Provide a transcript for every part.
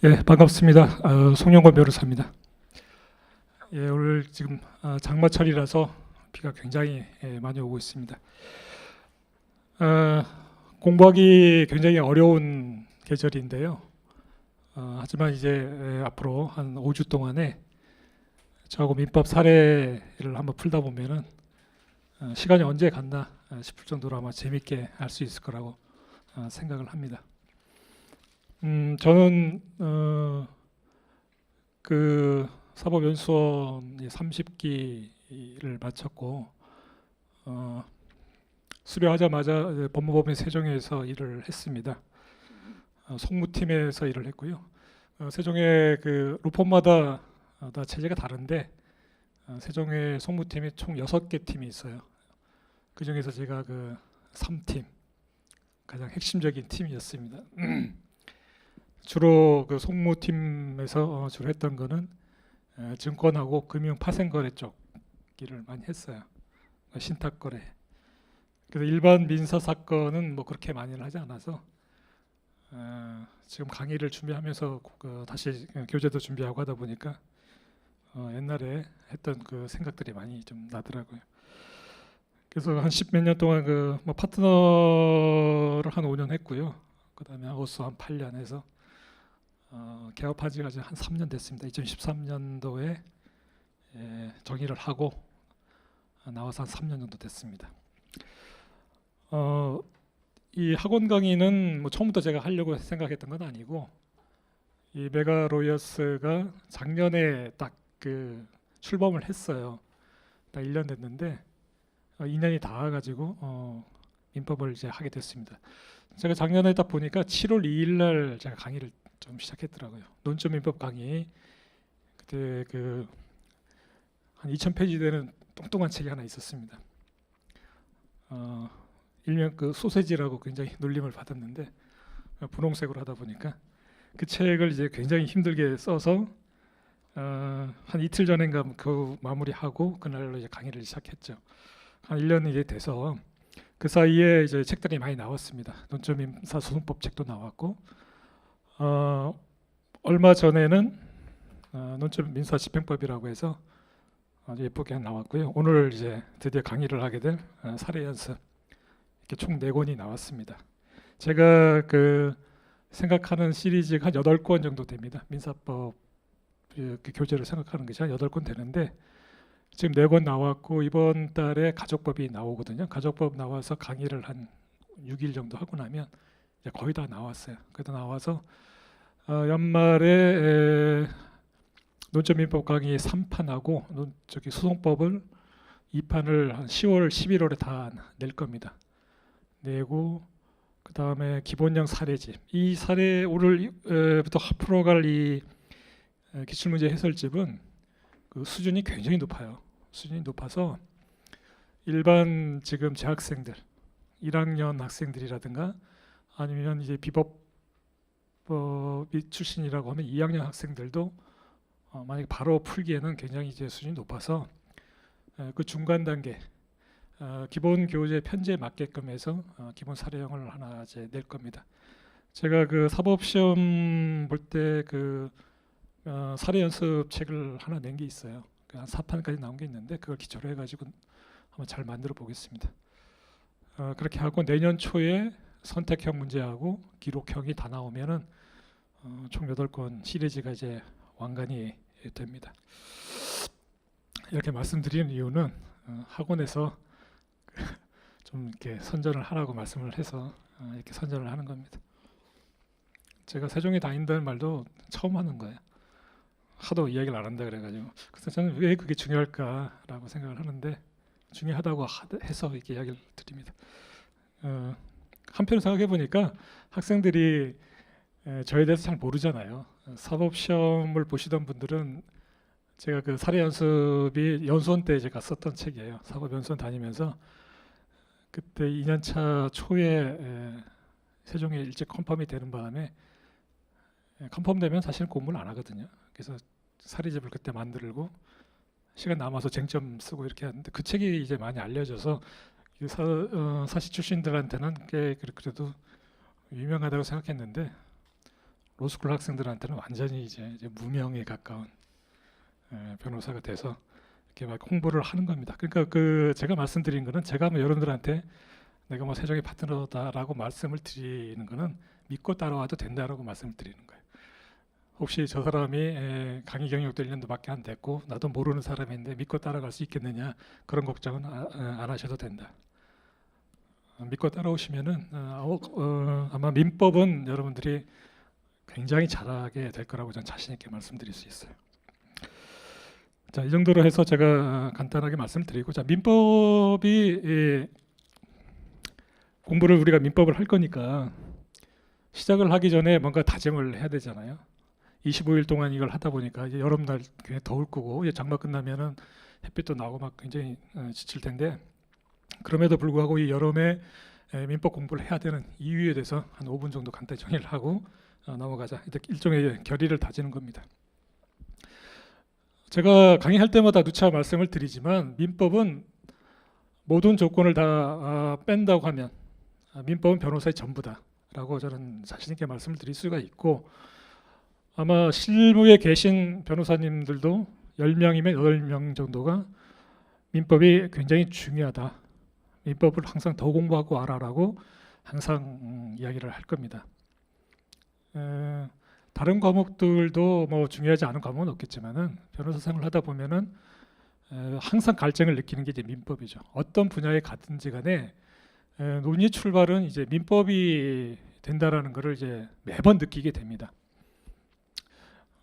예, 반갑습니다. 송영건 변호사입니다. 예, 오늘 지금 장마철이라서 비가 굉장히 많이 오고 있습니다. 어, 공부하기 굉장히 어려운 계절인데요. 하지만 이제 앞으로 한 5주 동안에 저하고 민법 사례를 한번 풀다 보면은 시간이 언제 갔나 싶을 정도로 아마 재밌게 할 수 있을 거라고 생각을 합니다. 저는 그 사법연수원 30기를 마쳤고 수료하자마자 법무법인 세종에서 일을 했습니다. 송무팀에서 일을 했고요. 세종의 그 로펌마다 다 체제가 다른데 세종의 송무팀이 총 6개 팀이 있어요. 그 중에서 제가 그 3팀 가장 핵심적인 팀이었습니다. 주로 그 송무팀에서 주로 했던 거는 증권하고 금융 파생거래 쪽 일을 많이 했어요. 신탁거래. 그래서 일반 민사 사건은 뭐 그렇게 많이는 하지 않아서 지금 강의를 준비하면서 다시 교재도 준비하고 하다 보니까 옛날에 했던 그 생각들이 많이 좀 나더라고요. 그래서 한 10몇 년 동안 그 뭐 파트너를 한 5년 했고요. 그다음에 하우스 한 8년 해서 개업한 지가 한 3년 됐습니다. 2013년도에 정의를 하고 나와서 한 3년 정도 됐습니다. 이 학원 강의는 뭐 처음부터 제가 하려고 생각했던 건 아니고 이 메가 로이어스가 작년에 딱 그 출범을 했어요. 딱 1년 됐는데 2년이 닿아가지고 민법을 이제 하게 됐습니다. 제가 작년에 딱 보니까 7월 2일 날 제가 강의를 좀 시작했더라고요. 논점 민법 강의. 그때 그 한 2,000페이지 되는 뚱뚱한 책이 하나 있었습니다. 일명 그 소세지라고 굉장히 놀림을 받았는데 분홍색으로 하다 보니까 그 책을 이제 굉장히 힘들게 써서 한 이틀 전인가 그 마무리하고 그날로 이제 강의를 시작했죠. 한 1년이 이제 돼서 그 사이에 이제 책들이 많이 나왔습니다. 논점 민사 소송법 책도 나왔고 얼마 전에는 논점 민사 집행법이라고 해서 아주 예쁘게 나왔고요. 오늘 이제 드디어 강의를 하게 될 사례 연습 이렇게 총 4권이 나왔습니다. 제가 그 생각하는 시리즈가 한 8권 정도 됩니다. 민사법 그 교재를 생각하는 것이 한 8권 되는데 지금 4권 나왔고 이번 달에 가족법이 나오거든요. 가족법 나와서 강의를 한 6일 정도 하고 나면 이제 거의 다 나왔어요. 그래도 나와서 연말에 논점 민법 강의 3판하고 저기 소송법을 2판을 한 10월, 11월에 다 낼 겁니다. 내고 그 다음에 기본형 사례집. 이 사례 오늘부터 풀어갈 이 기출문제 해설집은 그 수준이 굉장히 높아요. 수준이 높아서 일반 지금 재학생들, 1학년 학생들이라든가 아니면 이제 비법 출신이라고 하면 2학년 학생들도 만약 바로 풀기에는 굉장히 이제 수준이 높아서 그 중간 단계 기본 교재 편제에 맞게끔 해서 기본 사례형을 하나 이제 낼 겁니다. 제가 그 사법 시험 볼 때 그 사례 연습 책을 하나 낸 게 있어요. 한 4판까지 나온 게 있는데 그걸 기초로 해가지고 한번 잘 만들어 보겠습니다. 그렇게 하고 내년 초에 선택형 문제하고 기록형이 다 나오면은 총 8권 시리즈가 이제 완간이 됩니다. 이렇게 말씀드리는 이유는 학원에서 좀 이렇게 선전을 하라고 말씀을 해서 이렇게 선전을 하는 겁니다. 제가 세종에 다닌다는 말도 처음 하는 거예요. 하도 이야기를 안 한다 그래가지고 그래서 저는 왜 그게 중요할까라고 생각을 하는데 중요하다고 해서 이렇게 이야기를 드립니다. 한편으로 생각해 보니까 학생들이 저에 대해서 잘 모르잖아요. 사법 시험을 보시던 분들은 제가 그 사례 연습이 연수원 때 제가 썼던 책이에요. 사법 연수원 다니면서 그때 2년차 초에 세종에 일찍 컨펌이 되는 바람에 컨펌되면 사실 공부를 안 하거든요. 그래서 사례집을 그때 만들고 시간 남아서 쟁점 쓰고 이렇게 하는데 그 책이 이제 많이 알려져서 사시 출신들한테는 꽤 그래도 유명하다고 생각했는데 로스쿨 학생들한테는 완전히 이제 무명에 가까운 변호사가 돼서 이렇게 막 홍보를 하는 겁니다. 그러니까 그 제가 말씀드린 거는 제가 뭐 여러분들한테 내가 뭐 세종의 파트너다라고 말씀을 드리는 거는 믿고 따라와도 된다라고 말씀을 드리는 거예요. 혹시 저 사람이 강의 경력도 1년도밖에 안 됐고 나도 모르는 사람인데 믿고 따라갈 수 있겠느냐, 그런 걱정은 안 하셔도 된다. 믿고 따라오시면은 아마 민법은 여러분들이 굉장히 잘하게 될 거라고 저는 자신 있게 말씀드릴 수 있어요. 자, 이 정도로 해서 제가 간단하게 말씀을 드리고, 자, 민법이 공부를 우리가 민법을 할 거니까 시작을 하기 전에 뭔가 다짐을 해야 되잖아요. 25일 동안 이걸 하다 보니까 이제 여름날 굉장히 더울 거고, 이제 장마 끝나면은 햇빛도 나고 막 굉장히 지칠 텐데, 그럼에도 불구하고 이 여름에 민법 공부를 해야 되는 이유에 대해서 한 5분 정도 간단히 정리를 하고 넘어가자. 일종의 결의를 다지는 겁니다. 제가 강의할 때마다 누차 말씀을 드리지만 민법은 모든 조건을 다 뺀다고 하면 민법은 변호사의 전부다라고 저는 자신 있게 말씀을 드릴 수가 있고, 아마 실무에 계신 변호사님들도 10명이면 8명 정도가 민법이 굉장히 중요하다, 민법을 항상 더 공부하고 와라라고 항상 이야기를 할 겁니다. 다른 과목들도 뭐 중요하지 않은 과목은 없겠지만은 변호사 생활을 하다 보면은 항상 갈증을 느끼는 게 이제 민법이죠. 어떤 분야에 가든지 간에 논의 출발은 이제 민법이 된다라는 것을 이제 매번 느끼게 됩니다.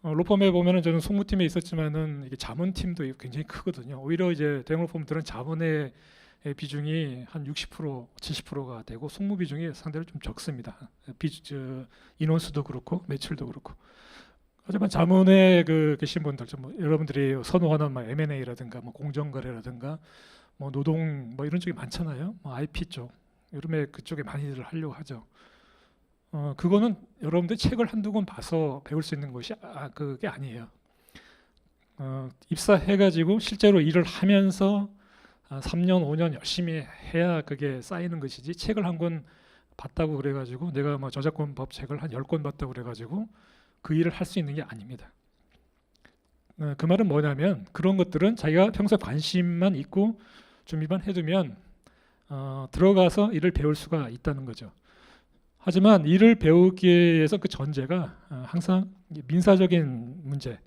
로펌에 보면은 저는 송무팀에 있었지만은 이게 자문팀도 굉장히 크거든요. 오히려 이제 대형 로펌들은 자문의 비중이 한 60%, 70%가 되고 송무 비중이 상대로 좀 적습니다. 인원수도 그렇고 매출도 그렇고. 하지만 자문에 계신 분들, 뭐 여러분들이 선호하는 뭐 M&A라든가 뭐 공정거래라든가 뭐 노동 뭐 이런 쪽이 많잖아요. 뭐 IP 쪽, 요즘에 그쪽에 많이들 하려고 하죠. 그거는 여러분들 책을 한두 권 봐서 배울 수 있는 것이 그게 아니에요. 입사해가지고 실제로 일을 하면서 3년, 5년 열심히 해야 그게 쌓이는 것이지, 책을 한 권 봤다고 그래가지고 내가 뭐 저작권법 책을 한 10권 봤다고 그래가지고 그 일을 할 수 있는 게 아닙니다. 그 말은 뭐냐면 그런 것들은 자기가 평소에 관심만 있고 준비만 해두면 들어가서 일을 배울 수가 있다는 거죠. 하지만 일을 배우기 위해서 그 전제가 항상 민사적인 문제,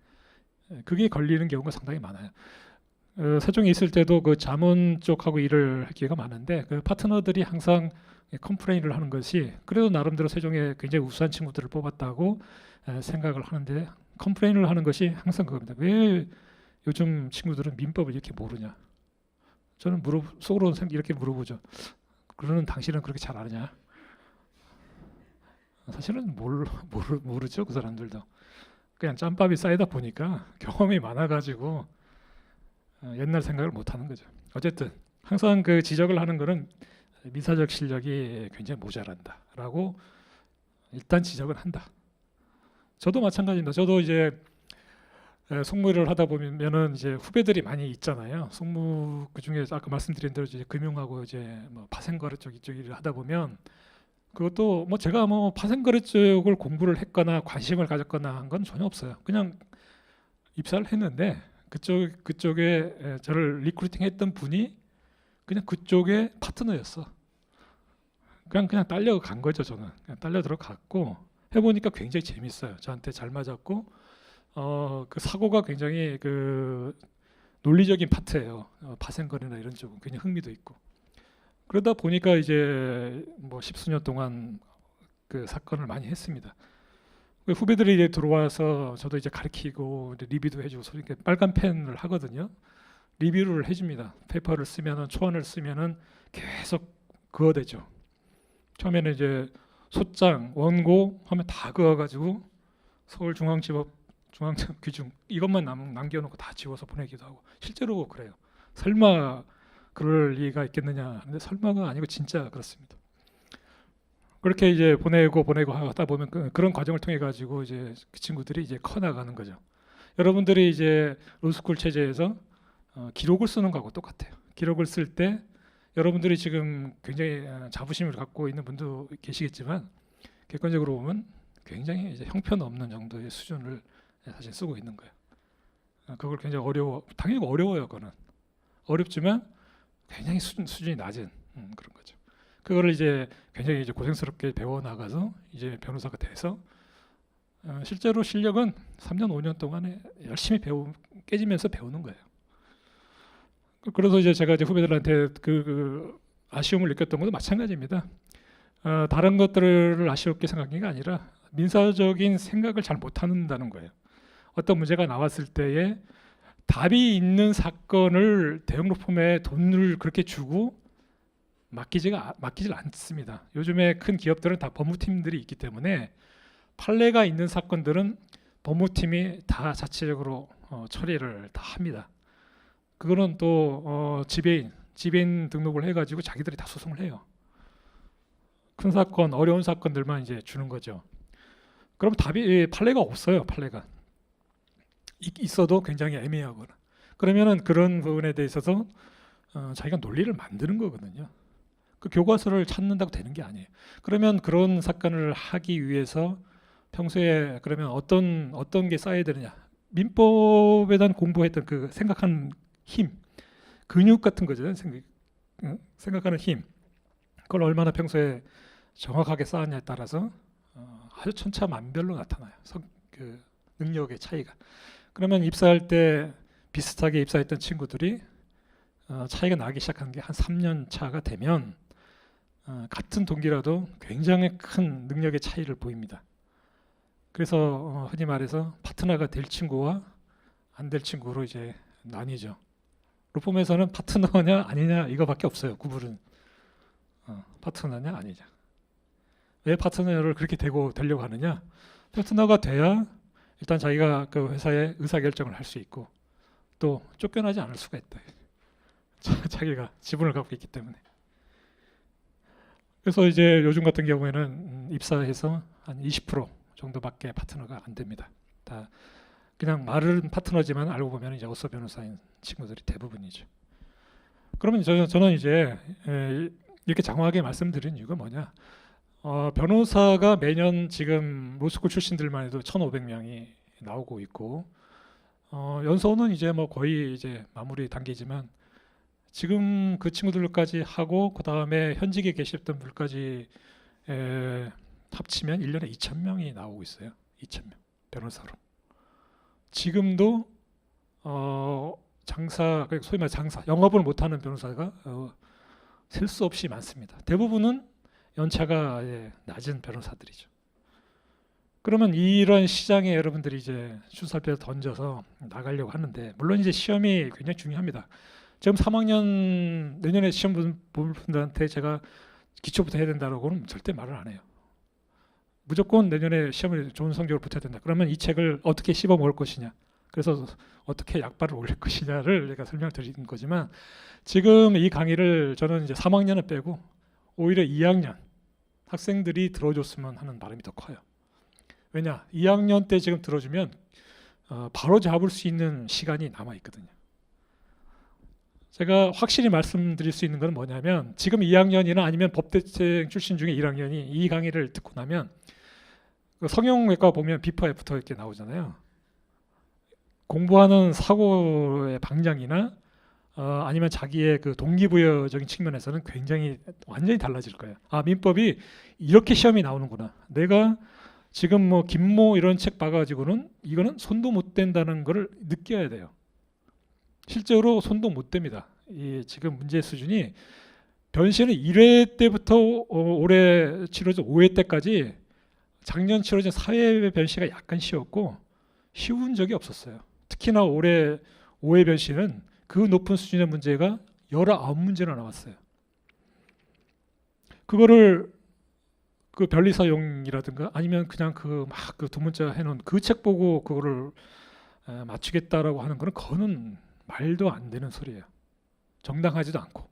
그게 걸리는 경우가 상당히 많아요. 세종에 있을 때도 그 자문 쪽하고 일을 할 기회가 많은데 그 파트너들이 항상 컴플레인을 하는 것이, 그래도 나름대로 세종에 굉장히 우수한 친구들을 뽑았다고 생각을 하는데, 컴플레인을 하는 것이 항상 그겁니다. 왜 요즘 친구들은 민법을 이렇게 모르냐? 저는 속으로 이렇게 물어보죠. 그러는 당신은 그렇게 잘 아느냐? 사실은 모르죠, 그 사람들도. 그냥 짬밥이 쌓이다 보니까 경험이 많아가지고 옛날 생각을 못 하는 거죠. 어쨌든 항상 그 지적을 하는 거는 민사적 실력이 굉장히 모자란다라고 일단 지적을 한다. 저도 마찬가지입니다. 저도 이제 송무를 하다 보면은 이제 후배들이 많이 있잖아요. 송무 그 중에 아까 말씀드린 대로 이제 금융하고 이제 뭐 파생거래 쪽 일을 하다 보면, 그것도 뭐 제가 뭐 파생거래 쪽을 공부를 했거나 관심을 가졌거나 한 건 전혀 없어요. 그냥 입사를 했는데 그쪽에 저를 리크루팅했던 분이 그냥 그쪽의 파트너였어. 그냥 딸려간 거죠. 저는 그냥 딸려 들어갔고 해보니까 굉장히 재밌어요. 저한테 잘 맞았고 그 사고가 굉장히 그 논리적인 파트예요. 파생거래나 이런 쪽은 굉장히 흥미도 있고. 그러다 보니까 이제 뭐 10수년 동안 그 사건을 많이 했습니다. 후배들이 이제 들어와서 저도 이제 가르치고 리뷰도 해주고, 이렇게 빨간 펜을 하거든요. 리뷰를 해줍니다. 페이퍼를 쓰면은, 초안을 쓰면은 계속 그어대죠. 처음에는 이제 소장, 원고 하면 다 그어가지고 서울중앙지법 중앙지법 규중 이것만 남겨놓고 다 지워서 보내기도 하고, 실제로 그래요. 설마 그럴 리가 있겠느냐. 근데 설마가 아니고 진짜 그렇습니다. 그렇게 이제 보내고 하다 보면 그런 과정을 통해 가지고 이제 그 친구들이 이제 커 나가는 거죠. 여러분들이 이제 로스쿨 체제에서 기록을 쓰는 거하고 똑같아요. 기록을 쓸 때 여러분들이 지금 굉장히 자부심을 갖고 있는 분도 계시겠지만 객관적으로 보면 굉장히 이제 형편없는 정도의 수준을 사실 쓰고 있는 거예요. 그걸 굉장히 당연히 어려워요. 그거는 어렵지만 굉장히 수준이 낮은 그런 거죠. 그거를 이제 굉장히 이제 고생스럽게 배워 나가서 이제 변호사가 돼서 실제로 실력은 3년 5년 동안에 열심히 깨지면서 배우는 거예요. 그래서 이제 제가 이제 후배들한테 그 아쉬움을 느꼈던 것도 마찬가지입니다. 다른 것들을 아쉬웠게 생각한 게 아니라 민사적인 생각을 잘 못한다는 거예요. 어떤 문제가 나왔을 때에 답이 있는 사건을 대형 로펌에 돈을 그렇게 주고 맡기질 않습니다. 요즘에 큰 기업들은 다 법무팀들이 있기 때문에 판례가 있는 사건들은 법무팀이 다 자체적으로 처리를 다 합니다. 그거는 또 지배인 등록을 해가지고 자기들이 다 소송을 해요. 큰 사건, 어려운 사건들만 이제 주는 거죠. 그럼 판례가 없어요. 판례가 있어도 굉장히 애매하거나 그러면은 그런 부분에 대해서 자기가 논리를 만드는 거거든요. 그 교과서를 찾는다고 되는 게 아니에요. 그러면 그런 사건을 하기 위해서 평소에 그러면 어떤 게 쌓여야 되느냐? 민법에 대한 공부했던 그 생각하는 힘, 근육 같은 거죠. 생각하는 힘. 그걸 얼마나 평소에 정확하게 쌓았냐에 따라서 아주 천차만별로 나타나요. 그 능력의 차이가. 그러면 입사할 때 비슷하게 입사했던 친구들이 차이가 나기 시작한 게 한 3년 차가 되면 같은 동기라도 굉장히 큰 능력의 차이를 보입니다. 그래서 흔히 말해서 파트너가 될 친구와 안 될 친구로 이제 나뉘죠. 로펌에서는 파트너냐 아니냐 이거밖에 없어요. 구분은 파트너냐 아니냐. 왜 파트너를 그렇게 되려고 하느냐? 파트너가 돼야 일단 자기가 그 회사에 의사결정을 할 수 있고 또 쫓겨나지 않을 수가 있다. 자기가 지분을 갖고 있기 때문에. 그래서 이제 요즘 같은 경우에는 입사해서 한 20% 정도밖에 파트너가 안 됩니다. 다 그냥 말은 파트너지만 알고 보면 이제 어서 변호사인 친구들이 대부분이죠. 그러면 저는 이제 이렇게 장황하게 말씀드린 이유가 뭐냐? 변호사가 매년 지금 로스쿨 출신들만 해도 1,500명이 나오고 있고 연수원은 이제 뭐 거의 이제 마무리 단계지만 지금 그 친구들까지 하고 그 다음에 현직에 계셨던 분까지 합치면 1년에 2,000명이 나오고 있어요. 2,000명 변호사로. 지금도 소위 말 장사, 영업을 못하는 변호사가 셀 수 없이 많습니다. 대부분은 연차가 낮은 변호사들이죠. 그러면 이런 시장에 여러분들이 이제 출사표를 던져서 나가려고 하는데 물론 이제 시험이 굉장히 중요합니다. 지금 3학년 내년에 시험 볼 분들한테 제가 기초부터 해야 된다고는 절대 말을 안 해요. 무조건 내년에 시험을 좋은 성적을 붙여야 된다. 그러면 이 책을 어떻게 씹어 먹을 것이냐. 그래서 어떻게 약발을 올릴 것이냐를 제가 설명을 드리는 거지만 지금 이 강의를 저는 이제 3학년은 빼고 오히려 2학년 학생들이 들어줬으면 하는 바람이 더 커요. 왜냐? 2학년 때 지금 들어주면 바로 잡을 수 있는 시간이 남아 있거든요. 제가 확실히 말씀드릴 수 있는 건 뭐냐면 지금 2학년이나 아니면 법대생 출신 중에 1학년이 이 강의를 듣고 나면 성형외과 보면 비포 애프터 이렇게 나오잖아요. 공부하는 사고의 방향이나 아니면 자기의 그 동기부여적인 측면에서는 굉장히 완전히 달라질 거예요. 아, 민법이 이렇게 시험이 나오는구나. 내가 지금 뭐 김모 이런 책 봐가지고는 이거는 손도 못 댄다는 걸 느껴야 돼요. 실제로 손도 못 댑니다. 이 지금 문제 수준이 변신은 1회 때부터 올해 치러진 5회 때까지 작년 치러진 4회 변시가 약간 쉬웠고 쉬운 적이 없었어요. 특히나 올해 5회 변시는 그 높은 수준의 문제가 19문제나 나왔어요. 그거를 그 변리사용이라든가 아니면 그냥 그 두 문자 해놓은 그 책 보고 그거를 맞추겠다라고 하는 거는 그거는 말도 안 되는 소리예요. 정당하지도 않고.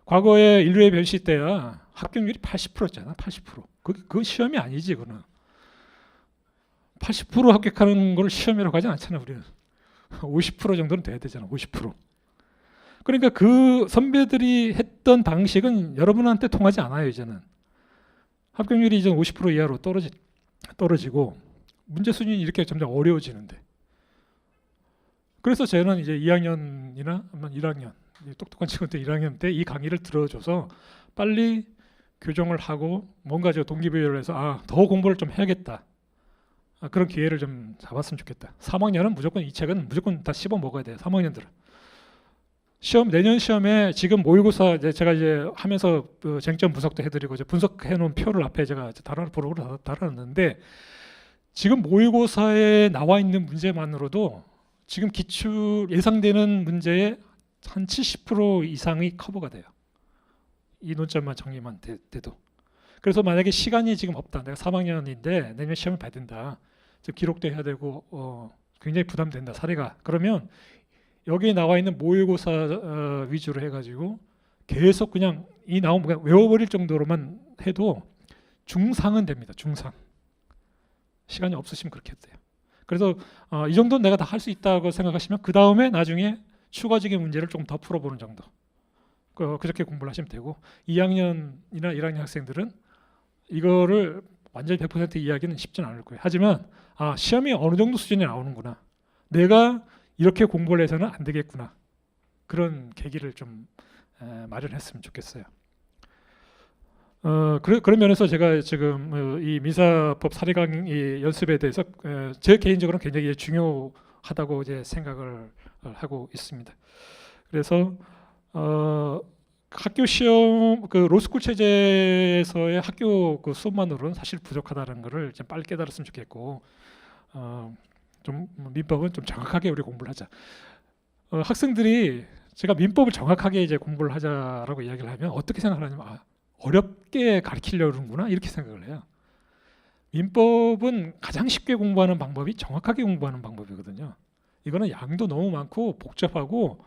과거에 1회 변시 때야 합격률이 80%였잖아. 80%. 그건 시험이 아니지. 그거는 80% 합격하는 걸 시험이라고 하지 않잖아. 우리는 50% 정도는 돼야 되잖아. 50%. 그러니까 그 선배들이 했던 방식은 여러분한테 통하지 않아요. 이제는 합격률이 이제 50% 이하로 떨어지고 문제 수준이 이렇게 점점 어려워지는데, 그래서 저는 이제 2학년이나 1학년, 똑똑한 친구들 1학년 때 이 강의를 들어줘서 빨리 교정을 하고 뭔가 저 동기부여를 해서 더 공부를 좀 해야겠다, 그런 기회를 좀 잡았으면 좋겠다. 3학년은 무조건 이 책은 무조건 다 씹어 먹어야 돼요. 3학년들은 시험, 내년 시험에 지금 모의고사 제가 이제 하면서 쟁점 분석도 해드리고 이제 분석해 놓은 표를 앞에 제가 보록으로 달아놨는데, 지금 모의고사에 나와 있는 문제만으로도 지금 기출 예상되는 문제의 한 70% 이상이 커버가 돼요. 이 논점만 정리만 돼도. 그래서 만약에 시간이 지금 없다, 내가 3학년인데 내년 시험을 봐야 된다, 기록도 해야 되고 굉장히 부담된다 사례가, 그러면 여기에 나와 있는 모의고사 위주로 해가지고 계속 그냥 이 나온 그냥 외워버릴 정도로만 해도 중상은 됩니다. 중상. 시간이 없으시면 그렇게 해도 돼요. 그래서 이 정도는 내가 다 할 수 있다고 생각하시면 그 다음에 나중에 추가적인 문제를 조금 더 풀어보는 정도, 그렇게 공부를 하시면 되고, 2학년이나 1학년 학생들은 이거를 완전히 100% 이해하기는 쉽지는 않을 거예요. 하지만 시험이 어느 정도 수준이 나오는구나, 내가 이렇게 공부를 해서는 안 되겠구나, 그런 계기를 좀 마련했으면 좋겠어요. 그런 면에서 제가 지금 이 민사법 사례 강의 연습에 대해서 제 개인적으로는 굉장히 중요하다고 이제 생각을 하고 있습니다. 그래서 학교 시험, 로스쿨 체제에서의 학교 수업만으로는 사실 부족하다는 것을 좀 빨리 깨달았으면 좋겠고, 좀 민법은 좀 정확하게 우리 공부를 하자. 학생들이 제가 민법을 정확하게 이제 공부를 하자라고 이야기를 하면 어떻게 생각을 하냐면 어렵게 가르치려는구나, 이렇게 생각을 해요. 민법은 가장 쉽게 공부하는 방법이 정확하게 공부하는 방법이거든요. 이거는 양도 너무 많고 복잡하고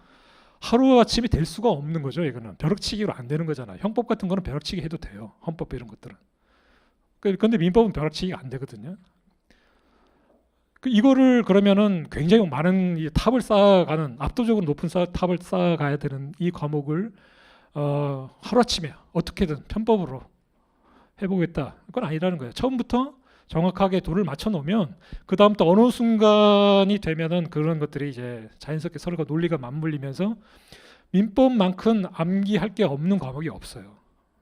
하루아침에 될 수가 없는 거죠. 이거는 벼락치기로 안 되는 거잖아요. 형법 같은 거는 벼락치기 해도 돼요. 헌법 이런 것들은. 그런데 민법은 벼락치기가 안 되거든요. 이거를 그러면은 굉장히 많은 탑을 쌓아가는, 압도적으로 높은 탑을 쌓아가야 되는 이 과목을 하루아침에 어떻게든 편법으로 해보겠다, 그건 아니라는 거예요. 처음부터 정확하게 도를 맞춰 놓으면 그 다음부터 어느 순간이 되면은 그런 것들이 이제 자연스럽게 서로가 논리가 맞물리면서, 민법만큼 암기할 게 없는 과목이 없어요.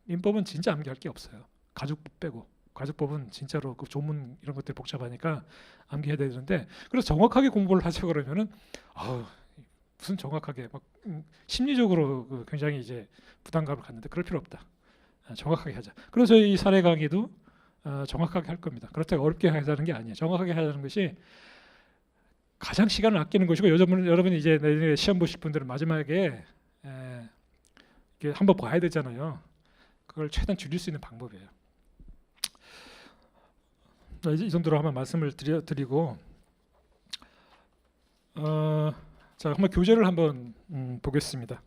민법은 진짜 암기할 게 없어요. 가죽법 빼고. 가죽법은 진짜로 그 조문 이런 것들이 복잡하니까 암기해야 되는데, 그래서 정확하게 공부를 하자 그러면은 무슨 정확하게 막 심리적으로 굉장히 이제 부담감을 갖는데, 그럴 필요 없다. 정확하게 하자. 그래서 이 사례 강의도 정확하게 할 겁니다. 그렇다고 어렵게 하자는 게 아니에요. 정확하게 하자는 것이 가장 시간을 아끼는 것이고, 여러분이 이제 내년에 시험 보실 분들은 마지막에 이게 한번 봐야 되잖아요. 그걸 최대한 줄일 수 있는 방법이에요. 이제 이 정도로 한번 말씀을 드리고, 자, 한번 교재를 한번 보겠습니다.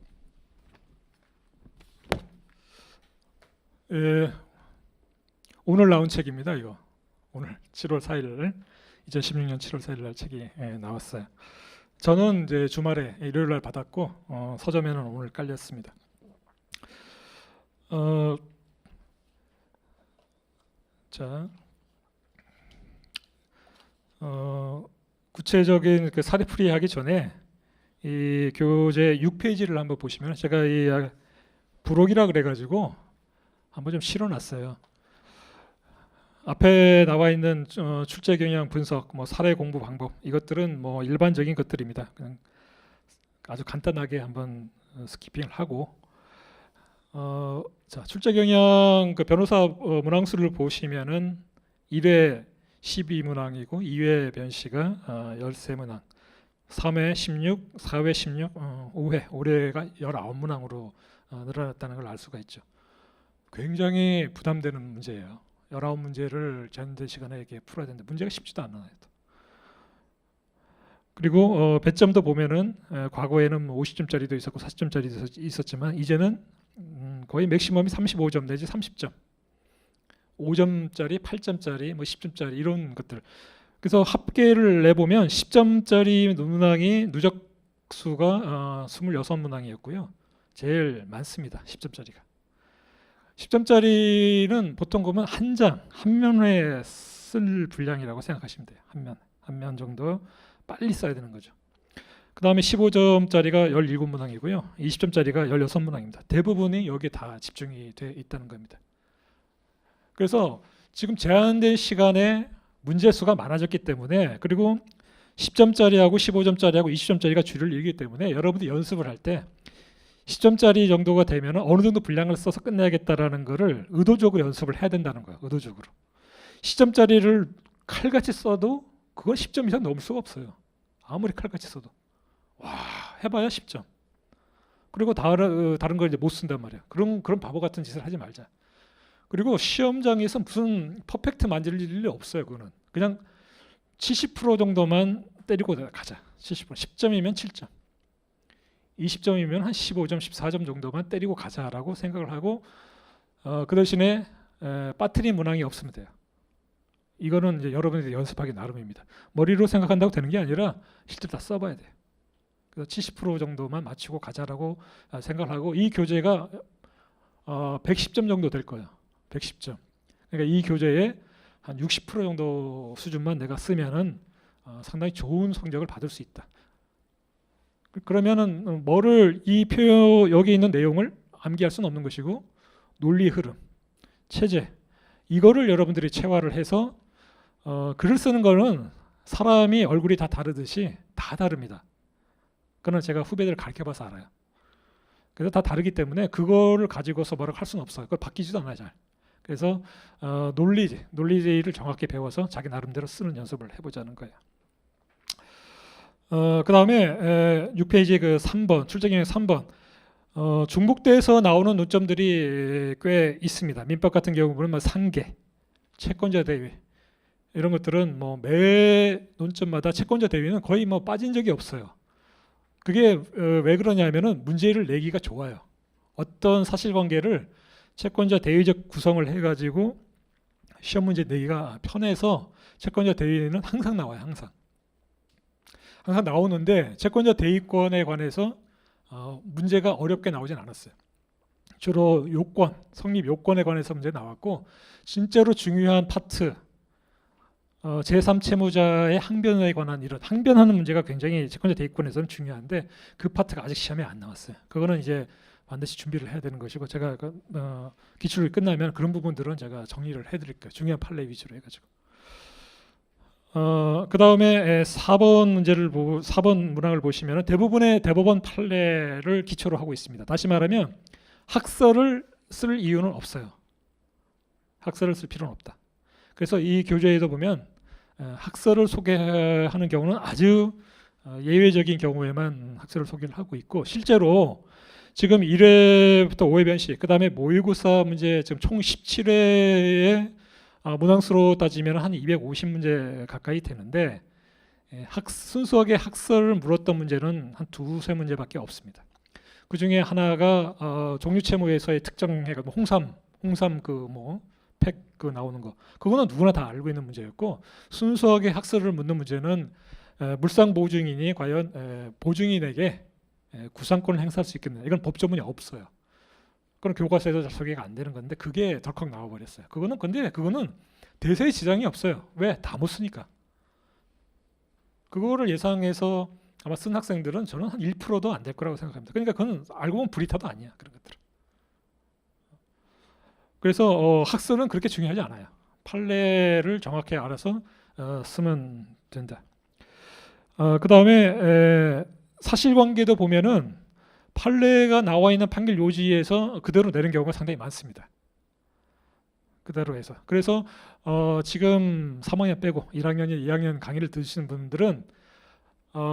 오늘 나온 책입니다. 이거 오늘 7월 4일 2016년 7월 4일 날 책이 나왔어요. 저는 이제 주말에 일요일 날 받았고 서점에는 오늘 깔렸습니다. 자, 구체적인 그 사례풀이 하기 전에 이 교재 6페이지를 한번 보시면, 제가 이 부록이라 그래가지고 한번 좀 실어놨어요. 앞에 나와 있는 출제 경향 분석, 사례 공부 방법, 이것들은 일반적인 것들입니다. 그냥 아주 간단하게 한번 스키핑을 하고, 자, 출제 경향 그 변호사 문항수를 보시면은 1회 12문항이고 2회 변시가 13문항, 3회 16, 4회 16, 5회 올해가 19문항으로 늘어났다는 걸 알 수가 있죠. 굉장히 부담되는 문제예요. 19문제를 제한된 시간에 이렇게 풀어야 되는데 문제가 쉽지도 않아요. 그리고 배점도 보면은 과거에는 50점짜리도 있었고 40점짜리도 있었지만 이제는 거의 맥시멈이 35점 내지 30점, 5점짜리, 8점짜리, 10점짜리 이런 것들. 그래서 합계를 내보면 10점짜리 문항이 누적수가 26문항이었고요. 제일 많습니다. 10점짜리가. 10점짜리는 보통 보면 한 장, 한 면에 쓸 분량이라고 생각하시면 돼요. 한 면 정도 빨리 써야 되는 거죠. 그 다음에 15점짜리가 17문항이고요. 20점짜리가 16문항입니다. 대부분이 여기에 다 집중이 되어 있다는 겁니다. 그래서 지금 제한된 시간에 문제 수가 많아졌기 때문에, 그리고 10점짜리하고 15점짜리하고 20점짜리가 줄을 이기 때문에 여러분들이 연습을 할 때 10점짜리 정도가 되면 어느 정도 분량을 써서 끝내야겠다라는 거를 의도적으로 연습을 해야 된다는 거예요. 의도적으로. 10점짜리를 칼같이 써도 그건 10점 이상 넘을 수가 없어요. 아무리 칼같이 써도. 와, 해봐야 10점. 그리고 다른 걸 이제 못 쓴단 말이에요. 그런 바보 같은 짓을 하지 말자. 그리고 시험장에서 무슨 퍼펙트 만질 일이 없어요. 그거는 그냥 70% 정도만 때리고 가자. 70%, 10점이면 7점, 20점이면 한 15점, 14점 정도만 때리고 가자라고 생각을 하고, 그 대신에 빠뜨린 문항이 없으면 돼요. 이거는 이제 여러분들이 연습하기 나름입니다. 머리로 생각한다고 되는 게 아니라 실제 다 써봐야 돼요. 그래서 70% 정도만 맞추고 가자라고 생각을 하고, 이 교재가 110점 정도 될 거예요. 110점. 그러니까 이 교재에 한 60% 정도 수준만 내가 쓰면은 상당히 좋은 성적을 받을 수 있다. 그러면은 여기 있는 내용을 암기할 수는 없는 것이고, 논리 흐름, 체제, 이거를 여러분들이 체화를 해서 글을 쓰는 거는 사람이 얼굴이 다 다르듯이 다 다릅니다. 그건 제가 후배들 가르쳐봐서 알아요. 그래서 다 다르기 때문에 그거를 가지고서 뭐라고 할 수는 없어요. 그걸 바뀌지도 않아요, 잘. 그래서 논리제의를 정확히 배워서 자기 나름대로 쓰는 연습을 해보자는 거예요. 그 다음에 6페이지 그 3번, 출제경향 3번. 중복돼서 나오는 논점들이 꽤 있습니다. 민법 같은 경우 보면 상계, 채권자 대위, 이런 것들은 뭐 매 논점마다 채권자 대위는 거의 뭐 빠진 적이 없어요. 그게 왜 그러냐면은 문제를 내기가 좋아요. 어떤 사실관계를 채권자 대위적 구성을 해가지고 시험 문제 내기가 편해서 채권자 대위는 항상 나와요. 항상 나오는데, 채권자 대위권에 관해서 문제가 어렵게 나오진 않았어요. 주로 요건, 성립 요건에 관해서 문제 나왔고, 진짜로 중요한 파트, 제3채무자의 항변에 관한 이런 항변하는 문제가 굉장히 채권자 대위권에서는 중요한데, 그 파트가 아직 시험에 안 나왔어요. 그거는 이제 반드시 준비를 해야 되는 것이고, 제가 기출이 끝나면 그런 부분들은 제가 정리를 해드릴게요. 중요한 판례 위주로 해가지고. 그 다음에 4번 문제를 보고 4번 문항을 보시면 대부분의 대법원 판례를 기초로 하고 있습니다. 다시 말하면 학설을 쓸 이유는 없어요. 학설을 쓸 필요는 없다. 그래서 이 교재에도 보면 학설을 소개하는 경우는 아주 예외적인 경우에만 학설을 소개를 하고 있고, 실제로 지금 1회부터 5회 변식, 그 다음에 모의고사 문제 지금 총 17회의 문항수로 따지면 한 250문제 가까이 되는데, 순수하게 학설을 물었던 문제는 한 두세 문제밖에 없습니다. 그 중에 하나가 종류채무에서의 특정해가 홍삼 팩 나오는 거, 그거는 누구나 다 알고 있는 문제였고, 순수하게 학설을 묻는 문제는 물상 보증인이 과연 보증인에게 구상권을 행사할 수 있겠느냐, 이건 법조문이 없어요. 그건 교과서에도 소개가 안 되는 건데, 그게 덜컥 나와버렸어요. 근데 그거는 대세의 지장이 없어요. 왜? 다 못 쓰니까. 그거를 예상해서 아마 쓴 학생들은 저는 한 1%도 안 될 거라고 생각합니다. 그러니까 그건 알고 보면 불이타도 아니야, 그런 것들은. 그래서 학설은 그렇게 중요하지 않아요. 판례를 정확히 알아서 쓰면 된다. 그 다음에 사실관계도 보면은 판례가 나와 있는 판결 요지에서 그대로 내는 경우가 상당히 많습니다. 그대로 해서. 그래서 지금 3학년 빼고 1학년, 2학년 강의를 들으시는 분들은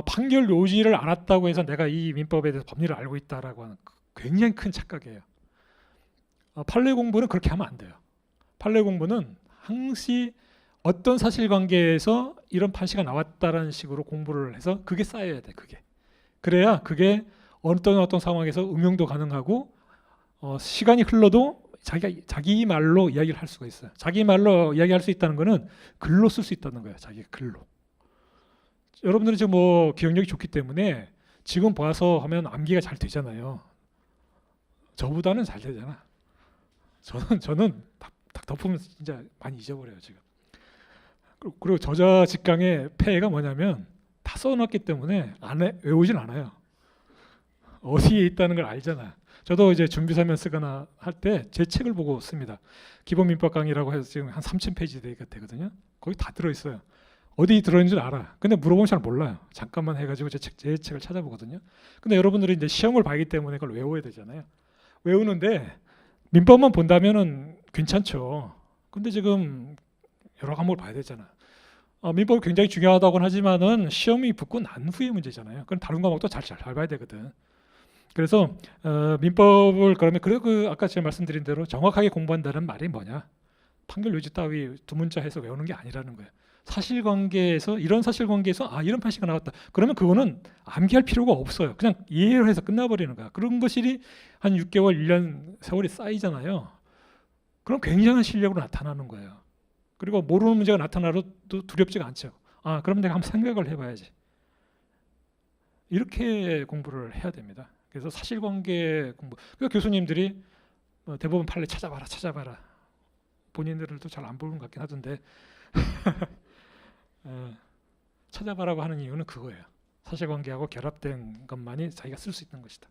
판결 요지를 알았다고 해서 내가 이 민법에 대해서 법리를 알고 있다라고 하는 굉장히 큰 착각이에요. 판례 공부는 그렇게 하면 안 돼요. 판례 공부는 항시 어떤 사실관계에서 이런 판시가 나왔다라는 식으로 공부를 해서 그게 쌓여야 돼. 그래야 그게 어떤 상황에서 응용도 가능하고, 시간이 흘러도 자기 말로 이야기를 할 수가 있어요. 자기 말로 이야기할 수 있다는 거는 글로 쓸 수 있다는 거예요. 자기 글로. 여러분들은 지금 기억력이 좋기 때문에 지금 봐서 하면 암기가 잘 되잖아요. 저보다는 잘 되잖아. 저는 딱 덮으면 진짜 많이 잊어버려요 지금. 그리고 저자 직강의 폐해가 뭐냐면 다 써놨기 때문에 외우진 않아요. 어디에 있다는 걸 알잖아. 저도 이제 준비서면 쓰거나 할 때 제 책을 보고 씁니다. 기본 민법 강의라고 해서 지금 한 3,000페이지 되거든요. 거기 다 들어있어요. 어디 들어있는 줄 알아. 근데 물어보면 잘 몰라요. 잠깐만 해가지고 제 책을 찾아보거든요. 근데 여러분들이 이제 시험을 봐기 때문에 그걸 외워야 되잖아요. 외우는데 민법만 본다면은 괜찮죠. 근데 지금 여러 과목을 봐야 되잖아. 민법이 굉장히 중요하다고는 하지만은 시험이 붙고 난 후의 문제잖아요. 그럼 다른 과목도 잘 봐야 되거든. 그래서 민법을 그러면 그 아까 제가 말씀드린 대로 정확하게 공부한다는 말이 뭐냐? 판결 요지 따위 두 문자 해서 외우는 게 아니라는 거예요. 사실관계에서 이런 사실관계에서 이런 판시가 나왔다. 그러면 그거는 암기할 필요가 없어요. 그냥 이해를 해서 끝나버리는 거야. 그런 것이 한 6개월, 1년 세월이 쌓이잖아요. 그럼 굉장한 실력으로 나타나는 거예요. 그리고 모르는 문제가 나타나도 두렵지가 않죠. 그럼 내가 한번 생각을 해봐야지. 이렇게 공부를 해야 됩니다. 그래서 사실관계 공부. 그러니까 교수님들이 대법원 판례 찾아봐라. 본인들도 잘 안 보는 것 같긴 하던데 찾아봐라고 하는 이유는 그거예요. 사실관계하고 결합된 것만이 자기가 쓸 수 있는 것이다.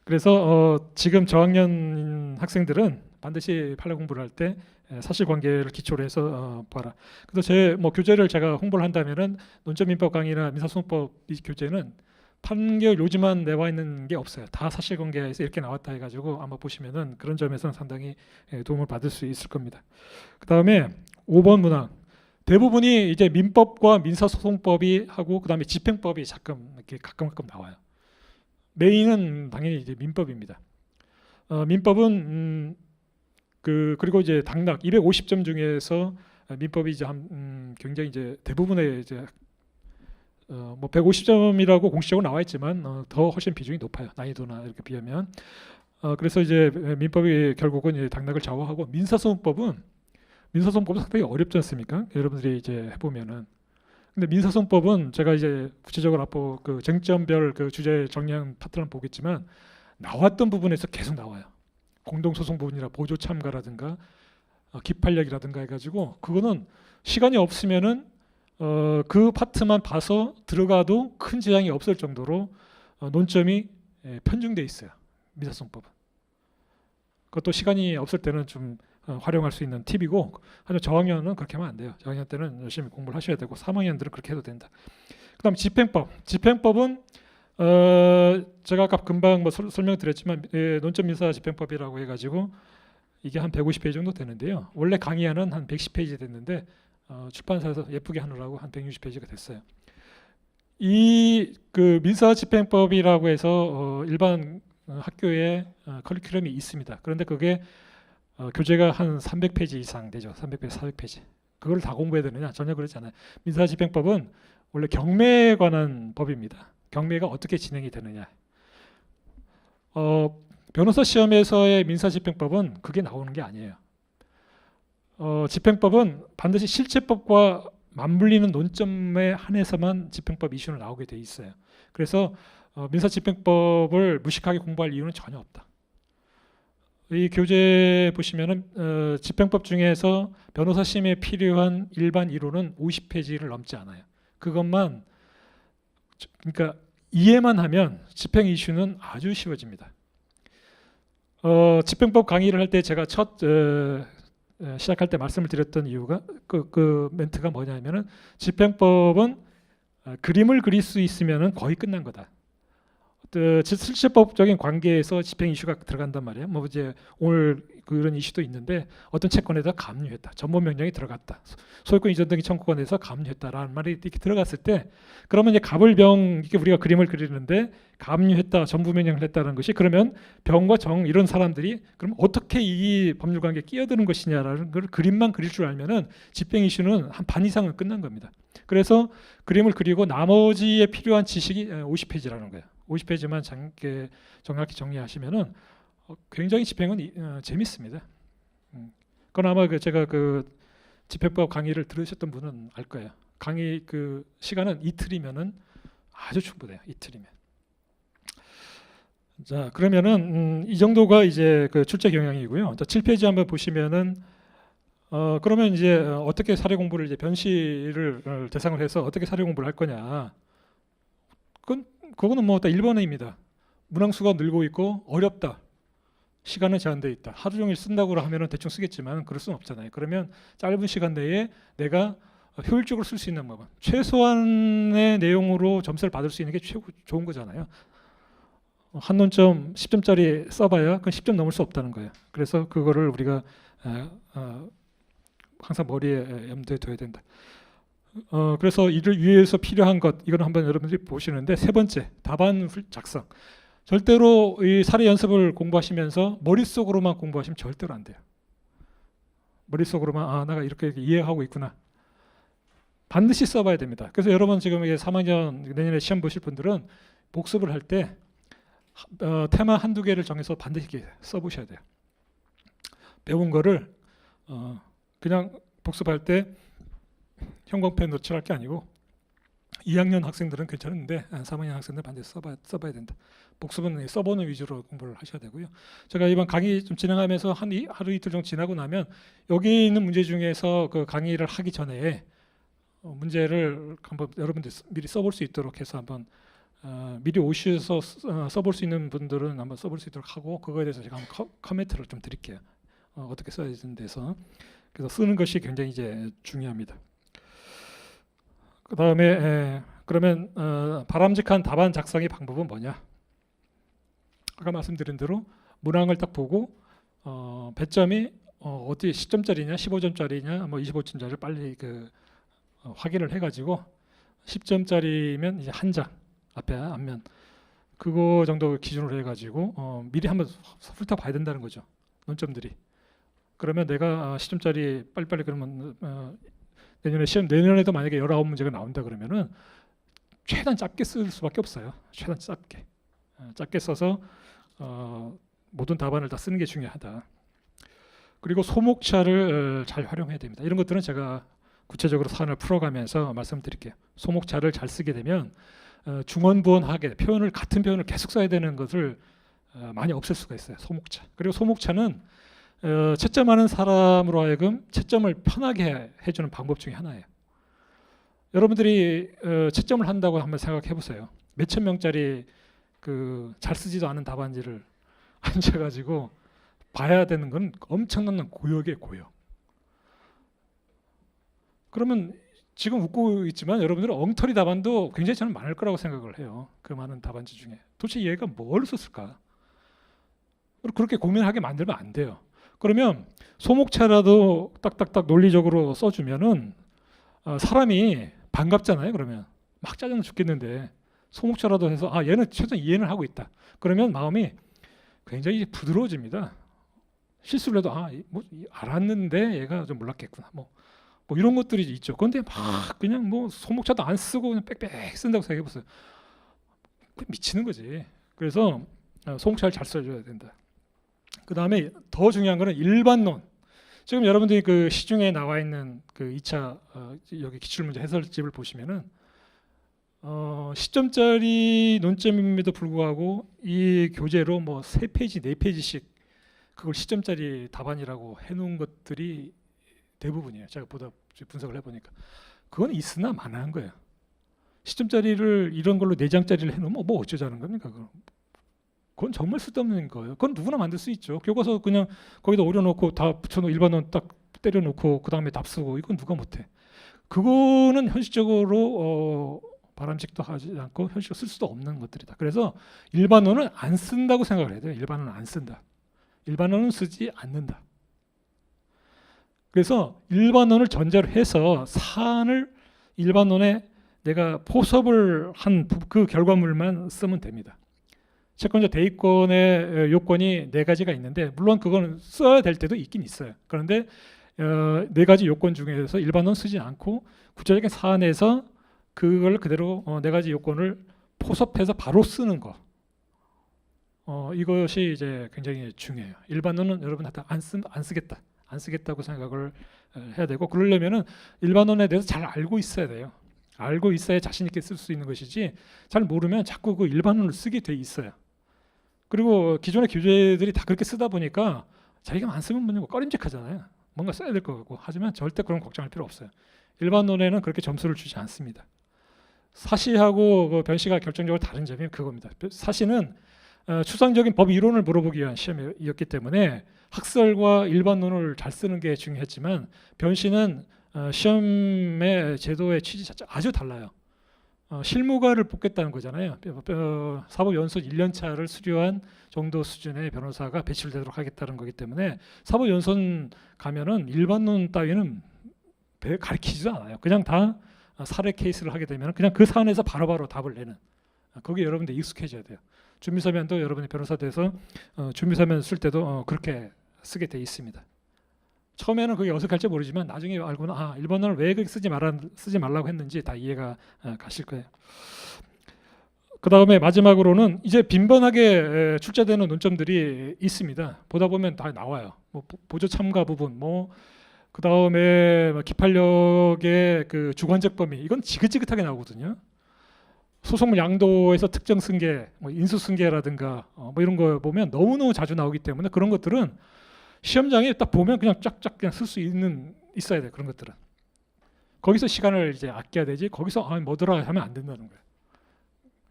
그래서 지금 저학년 학생들은 반드시 판례 공부를 할 때 사실관계를 기초로 해서 봐라. 그래서 제 교재를 제가 홍보를 한다면은 논점민법 강의나 민사소송법 이 교재는 판결 요지만 내와 있는 게 없어요. 다 사실관계에서 이렇게 나왔다 해가지고 아마 보시면은 그런 점에서는 상당히 도움을 받을 수 있을 겁니다. 그 다음에 5번 문항. 대부분이 이제 민법과 민사소송법이 하고 그 다음에 집행법이 이렇게 가끔 나와요. 메인은 당연히 이제 민법입니다. 민법은 그리고 이제 당락 250점 중에서 민법이 이제 굉장히 이제 대부분의 이제 150점이라고 공식적으로 나와 있지만 더 훨씬 비중이 높아요. 난이도나 이렇게 비하면. 그래서 이제 민법이 결국은 이제 당락을 좌우하고 민사소송법은 상당히 어렵지 않습니까? 여러분들이 이제 해보면은. 근데 민사소송법은 제가 이제 구체적으로 앞으로 그 쟁점별 그 주제 정리한 파트는 보겠지만 나왔던 부분에서 계속 나와요. 공동소송 부분이라 보조 참가라든가 기판력이라든가 해가지고 그거는 시간이 없으면은 그 파트만 봐서 들어가도 큰 지장이 없을 정도로 논점이 편중돼 있어요. 민사소송법은. 그것도 시간이 없을 때는 좀 활용할 수 있는 팁이고, 하지만 저학년은 그렇게 하면 안 돼요. 저학년 때는 열심히 공부를 하셔야 되고 3학년들은 그렇게 해도 된다. 그다음 집행법은 제가 아까 금방 설명드렸지만 논점 민사 집행법이라고 해가지고 이게 한 150페이지 정도 되는데요. 원래 강의안은 한 110페이지 됐는데 출판사에서 예쁘게 하느라고 한 160페이지가 됐어요. 이 그 민사 집행법이라고 해서 일반 학교에 커리큘럼이 있습니다. 그런데 그게 교재가 한 300페이지 이상 되죠. 300페이지, 400페이지. 그걸 다 공부해야 되느냐? 전혀 그렇지 않아요. 민사집행법은 원래 경매에 관한 법입니다. 경매가 어떻게 진행이 되느냐. 변호사 시험에서의 민사집행법은 그게 나오는 게 아니에요. 집행법은 반드시 실체법과 맞물리는 논점에 한해서만 집행법 이슈는 나오게 돼 있어요. 그래서 민사집행법을 무식하게 공부할 이유는 전혀 없다. 이 교재 보시면은 집행법 중에서 변호사 시험에 필요한 일반 이론은 50페이지를 넘지 않아요. 그것만 그러니까 이해만 하면 집행 이슈는 아주 쉬워집니다. 집행법 강의를 할 때 제가 시작할 때 말씀을 드렸던 이유가 그 멘트가 뭐냐면은 집행법은 그림을 그릴 수 있으면은 거의 끝난 거다. 실체법적인 관계에서 집행 이슈가 들어간단 말이에요. 이제 오늘 그런 이슈도 있는데 어떤 채권에다 감유했다, 전문 명령이 들어갔다, 소유권 이전 등기 청구권에서 감유했다라는 말이 이렇게 들어갔을 때, 그러면 이제 갑을병 이렇게 우리가 그림을 그리는데 감유했다, 전부 명령을 했다는 것이 그러면 병과 정 이런 사람들이 그럼 어떻게 이 법률 관계에 끼어드는 것이냐라는 걸 그림만 그릴 줄 알면은 집행 이슈는 한 반 이상은 끝난 겁니다. 그래서 그림을 그리고 나머지에 필요한 지식이 50페이지라는 거예요. 50페이지만 정확히 정리하시면은 굉장히 집행은 재밌습니다. 그건 아마 제가 그 집행법 강의를 들으셨던 분은 알 거예요. 강의 그 시간은 이틀이면은 아주 충분해요. 이틀이면. 자, 그러면은 이 정도가 이제 그 출제 경향이고요. 자, 7페이지 한번 보시면은 그러면 이제 어떻게 사례 공부를 이제 변시를 대상으로 해서 어떻게 사례 공부를 할 거냐? 그거는 뭐 1번입니다. 문항수가 늘고 있고 어렵다. 시간은 제한되어 있다. 하루 종일 쓴다고 하면은 대충 쓰겠지만 그럴 수는 없잖아요. 그러면 짧은 시간 내에 내가 효율적으로 쓸 수 있는 부분, 최소한의 내용으로 점수를 받을 수 있는 게 최고 좋은 거잖아요. 한 논점 10점짜리 써봐야 그 10점 넘을 수 없다는 거예요. 그래서 그거를 우리가 항상 머리에 염두에 둬야 된다. 그래서 이를 위해서 필요한 것, 이건 한번 여러분들이 보시는데, 세 번째, 답안 작성. 절대로 이 사례 연습을 공부하시면서 머릿속으로만 공부하시면 절대로 안 돼요. 머릿속으로만 내가 이렇게 이해하고 있구나. 반드시 써봐야 됩니다. 그래서 여러분 지금 3학년 내년에 시험 보실 분들은 복습을 할 때 테마 한두 개를 정해서 반드시 써보셔야 돼요. 배운 거를 그냥 복습할 때 형광펜으로 칠할 게 아니고 2학년 학생들은 괜찮은데 3학년 학생들 반드시 써봐야 된다. 복습은 써보는 위주로 공부를 하셔야 되고요. 제가 이번 강의 좀 진행하면서 하루 이틀 정도 지나고 나면 여기 있는 문제 중에서 그 강의를 하기 전에 문제를 한번 여러분들 미리 써볼 수 있도록 해서 한번 미리 오셔서 써볼 수 있는 분들은 한번 써볼 수 있도록 하고, 그거에 대해서 제가 한번 코멘트를 좀 드릴게요. 어떻게 써야 되는 데서. 그래서 쓰는 것이 굉장히 이제 중요합니다. 그 다음에 그러면 바람직한 답안 작성의 방법은 뭐냐? 아까 말씀드린 대로 문항을 딱 보고 배점이 어디 10점짜리냐, 15점짜리냐, 뭐 25점짜리를 빨리 확인을 해가지고 10점짜리면 이제 한 장 앞면 그거 정도 기준으로 해가지고 미리 한번 훑어봐야 된다는 거죠. 논점들이. 그러면 내가 10점짜리 빨리빨리 그러면 내년에 시험 내년에도 만약에 19문제가 나온다 그러면은 최대한 짧게 쓸 수밖에 없어요. 최대한 짧게 써서 모든 답안을 다 쓰는 게 중요하다. 그리고 소목차를 잘 활용해야 됩니다. 이런 것들은 제가 구체적으로 사안을 풀어가면서 말씀드릴게요. 소목차를 잘 쓰게 되면 중원부원하게 같은 표현을 계속 써야 되는 것을 많이 없앨 수가 있어요. 소목차. 그리고 소목차는 채점하는 사람으로 하여금 채점을 편하게 해주는 방법 중에 하나예요. 여러분들이 채점을 한다고 한번 생각해 보세요. 몇천 명짜리 잘 쓰지도 않은 답안지를 앉아가지고 봐야 되는 건 엄청난 고역이에요, 고역. 그러면 지금 웃고 있지만 여러분들은 엉터리 답안도 굉장히 저는 많을 거라고 생각을 해요. 그 많은 답안지 중에 도대체 얘가 뭘 썼을까? 그렇게 고민하게 만들면 안 돼요. 그러면 소목차라도 딱딱딱 논리적으로 써주면은 사람이 반갑잖아요. 그러면 막 짜증나 죽겠는데 소목차라도 해서 얘는 최소한 이해는 하고 있다. 그러면 마음이 굉장히 부드러워집니다. 실수를 해도 뭐 알았는데 얘가 좀 몰랐겠구나. 뭐 이런 것들이 있죠. 그런데 막 그냥 뭐 소목차도 안 쓰고 그냥 빽빽 쓴다고 생각해보세요. 미치는 거지. 그래서 소목차를 잘 써줘야 된다. 그 다음에 더 중요한 거는 일반론. 지금 여러분들이 그 시중에 나와 있는 그 2차 여기 기출문제 해설집을 보시면은 10점짜리 논점임에도 불구하고 이 교재로 뭐 3페이지, 4페이지씩 그걸 10점짜리 답안이라고 해놓은 것들이 대부분이에요. 제가 분석을 해보니까 그건 있으나 마나한 거예요. 10점짜리를 이런 걸로 4장짜리를 해놓으면 뭐 어쩌자는 겁니까? 그건 정말 쓸데없는 거예요. 그건 누구나 만들 수 있죠. 교과서 그냥 거기다 오려놓고 다 붙여놓고 일반론 딱 때려놓고 그 다음에 답 쓰고 이건 누가 못해. 그거는 현실적으로 바람직도 하지 않고 현실적으로 쓸 수도 없는 것들이다. 그래서 일반론은 안 쓴다고 생각을 해야 돼요. 일반론은 안 쓴다. 일반론은 쓰지 않는다. 그래서 일반론을 전제로 해서 사안을 일반론에 내가 포섭을 한 그 결과물만 쓰면 됩니다. 채권자 대위권의 요건이 4가지가 있는데 물론 그거는 써야 될 때도 있긴 있어요. 그런데 4가지 요건 중에서 일반론 쓰지 않고 구체적인 사안에서 그걸 그대로 4가지 요건을 포섭해서 바로 쓰는 거. 이것이 이제 굉장히 중요해요. 일반론은 여러분 안 쓰겠다. 안 쓰겠다고 생각을 해야 되고, 그러려면은 일반론에 대해서 잘 알고 있어야 돼요. 알고 있어야 자신 있게 쓸 수 있는 것이지 잘 모르면 자꾸 그 일반론을 쓰게 돼 있어요. 그리고 기존의 교재들이 다 그렇게 쓰다 보니까 자기가 안 쓰면 뭐냐고 꺼림직하잖아요. 뭔가 써야 될 것 같고 하지만 절대 그런 걱정할 필요 없어요. 일반 논에는 그렇게 점수를 주지 않습니다. 사시하고 그 변시가 결정적으로 다른 점이 그겁니다. 사시는 추상적인 법 이론을 물어보기 위한 시험이었기 때문에 학설과 일반 논을 잘 쓰는 게 중요했지만 변시는 시험의 제도의 취지 자체가 아주 달라요. 실무가를 뽑겠다는 거잖아요. 사법연수 1년차를 수료한 정도 수준의 변호사가 배치를 되도록 하겠다는 거기 때문에 사법연수원 가면은 일반론 따위는 가르치지도 않아요. 그냥 다 사례 케이스를 하게 되면 그냥 그 사안에서 바로바로 답을 내는, 거기에 여러분들 익숙해져야 돼요. 준비서면도 여러분이 변호사 돼서 준비서면 쓸 때도 그렇게 쓰게 돼 있습니다. 처음에는 그게 어색할지 모르지만 나중에 알고는 일본어를 왜 그렇게 쓰지 말라고 했는지 다 이해가 가실 거예요. 그 다음에 마지막으로는 이제 빈번하게 출제되는 논점들이 있습니다. 보다 보면 다 나와요. 뭐 보조 참가 부분, 그 다음에 기판력의 그 주관적 범위, 이건 지긋지긋하게 나오거든요. 소송물 양도에서 특정 승계, 인수 승계라든가 이런 거 보면 너무너무 자주 나오기 때문에 그런 것들은 시험장에 딱 보면 그냥 쫙쫙 그냥 쓸 수 있어야 돼. 그런 것들은 거기서 시간을 이제 아껴야 되지. 거기서 뭐더라 하면 안 된다는 거예요.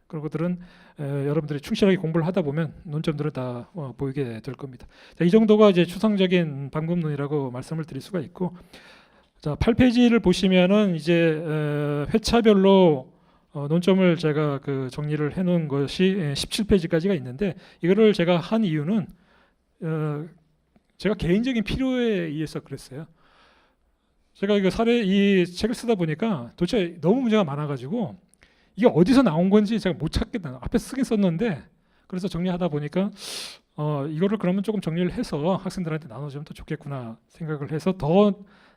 그런 것들은 여러분들이 충실하게 공부를 하다 보면 논점들은 다 보이게 될 겁니다. 자, 이 정도가 이제 추상적인 방법론이라고 말씀을 드릴 수가 있고, 자 8페이지를 보시면은 이제 회차별로 논점을 제가 그 정리를 해놓은 것이 17페이지까지가 있는데 이거를 제가 한 이유는 제가 개인적인 필요에 의해서 그랬어요. 제가 이 책을 쓰다 보니까 도대체 너무 문제가 많아가지고 이게 어디서 나온 건지 제가 못 찾겠다. 앞에 쓰긴 썼는데 그래서 정리하다 보니까 이거를 그러면 조금 정리를 해서 학생들한테 나눠주면 더 좋겠구나 생각을 해서 더